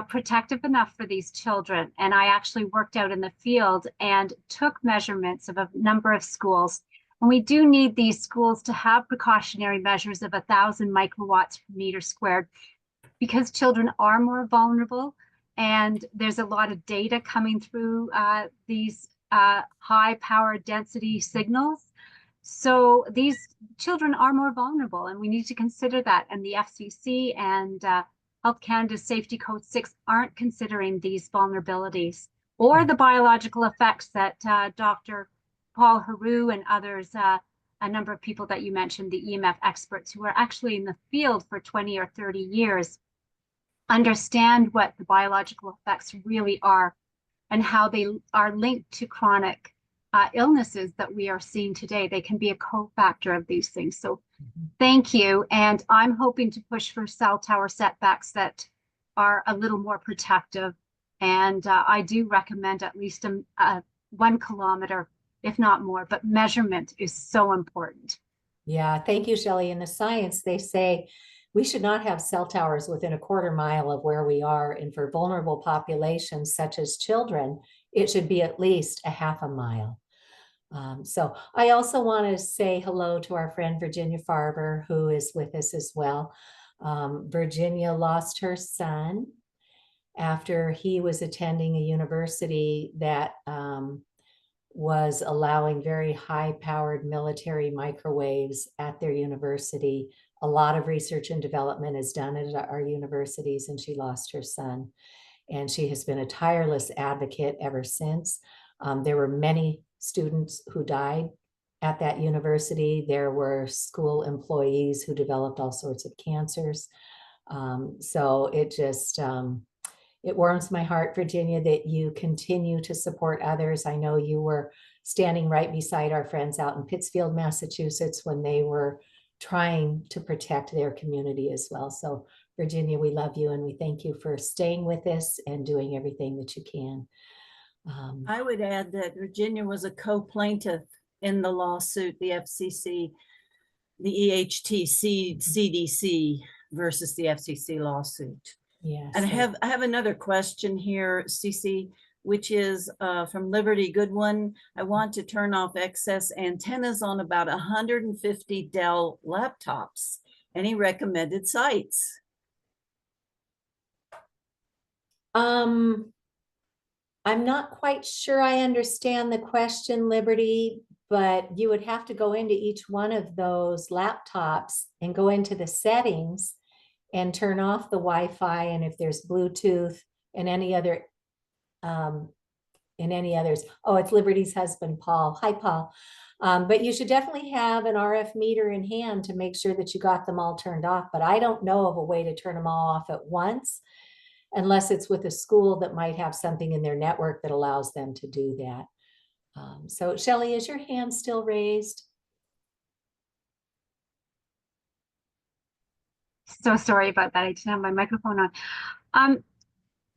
protective enough for these children. And I actually worked out in the field and took measurements of a number of schools. And we do need these schools to have precautionary measures of 1,000 microwatts per meter squared, because children are more vulnerable, and there's a lot of data coming through these high power density signals. So these children are more vulnerable, and we need to consider that. And the FCC and Health Canada's Safety Code 6 aren't considering these vulnerabilities or the biological effects that Dr. Paul Haru and others, a number of people that you mentioned, the EMF experts who are actually in the field for 20 or 30 years, understand what the biological effects really are and how they are linked to chronic illnesses that we are seeing today. They can be a cofactor of these things. So thank you. And I'm hoping to push for cell tower setbacks that are a little more protective. And I do recommend at least 1 kilometer, if not more, but measurement is so important. Yeah, thank you, Shelley. In the science, they say we should not have cell towers within a quarter mile of where we are. And for vulnerable populations such as children, it should be at least a half a mile. So I also want to say hello to our friend Virginia Farber, who is with us as well. Virginia lost her son after he was attending a university that was allowing very high-powered military microwaves at their university. A lot of research and development is done at our universities, and she lost her son. And she has been a tireless advocate ever since. There were many students who died at that university. There were school employees who developed all sorts of cancers. So it just, it warms my heart, Virginia, that you continue to support others. I know you were standing right beside our friends out in Pittsfield, Massachusetts, when they were trying to protect their community as well. So Virginia, we love you and we thank you for staying with us and doing everything that you can. I would add that Virginia was a co-plaintiff in the lawsuit, the FCC, the EHTC, CDC versus the FCC lawsuit. Yes. And I have another question here, Cece, which is from Liberty Goodwin. I want to turn off excess antennas on about 150 Dell laptops. Any recommended sites? I'm not quite sure I understand the question, Liberty, but you would have to go into each one of those laptops and go into the settings and turn off the Wi-Fi, and if there's Bluetooth and any other, and any others. Oh, it's Liberty's husband, Paul. Hi, Paul. But you should definitely have an RF meter in hand to make sure that you got them all turned off. But I don't know of a way to turn them all off at once, unless it's with a school that might have something in their network that allows them to do that. So Shelley, is your hand still raised? So sorry about that. I didn't have my microphone on.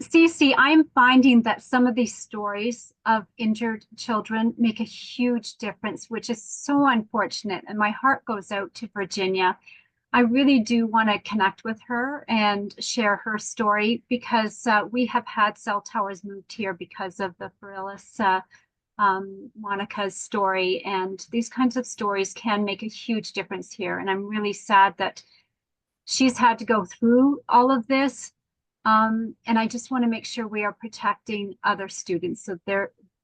Cece, I'm finding that some of these stories of injured children make a huge difference, which is so unfortunate. And my heart goes out to Virginia. I really do want to connect with her and share her story because we have had cell towers moved here because of the Farilis Monica's story. And these kinds of stories can make a huge difference here. And I'm really sad that she's had to go through all of this. And I just want to make sure we are protecting other students so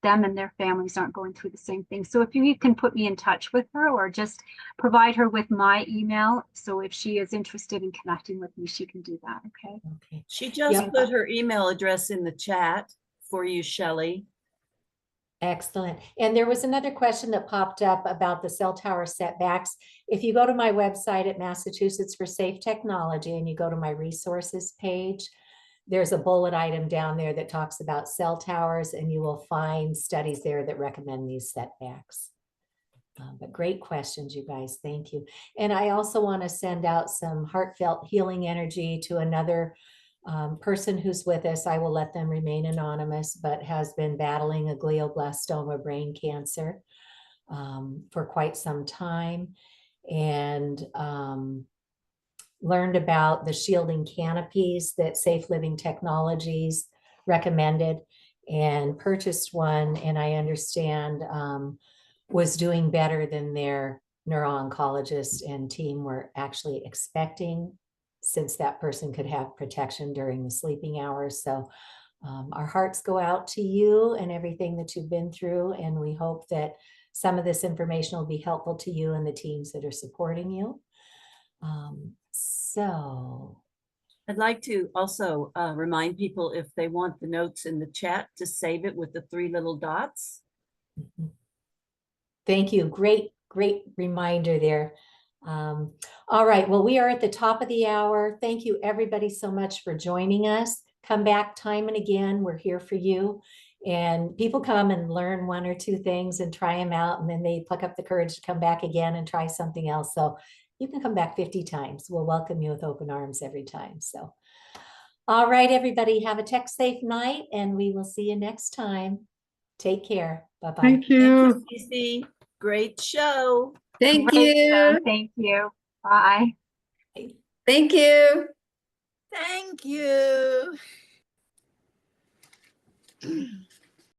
them and their families aren't going through the same thing. So if you can put me in touch with her or just provide her with my email. So if she is interested in connecting with me, she can do that. Okay. Okay. She just Yep. put her email address in the chat for you, Shelley. Excellent. And there was another question that popped up about the cell tower setbacks. If you go to my website at Massachusetts for Safe Technology and you go to my resources page, there's a bullet item down there that talks about cell towers, and you will find studies there that recommend these setbacks. But great questions, you guys. Thank you. And I also want to send out some heartfelt healing energy to another person who's with us. I will let them remain anonymous, but has been battling a glioblastoma brain cancer for quite some time, and learned about the shielding canopies that Safe Living Technologies recommended and purchased one. And I understand was doing better than their neuro-oncologist and team were actually expecting, since that person could have protection during the sleeping hours. So our hearts go out to you and everything that you've been through. And we hope that some of this information will be helpful to you and the teams that are supporting you. So I'd like to also remind people, if they want the notes in the chat, to save it with the 3 little dots. thank you. Great reminder there. All right. Well, we are at the top of the hour. Thank you, everybody, so much for joining us. Come back time and again. We're here for you. And people come and learn 1 or 2 things and try them out, and then they pluck up the courage to come back again and try something else. So you can come back 50 times. We'll welcome you with open arms every time. So, all right, everybody, have a tech safe night, and we will see you next time. Take care. Bye-bye. Thank you. Thank you, Cece. Great show. Thank Great show. you. Thank you. Bye. Thank you. Thank you.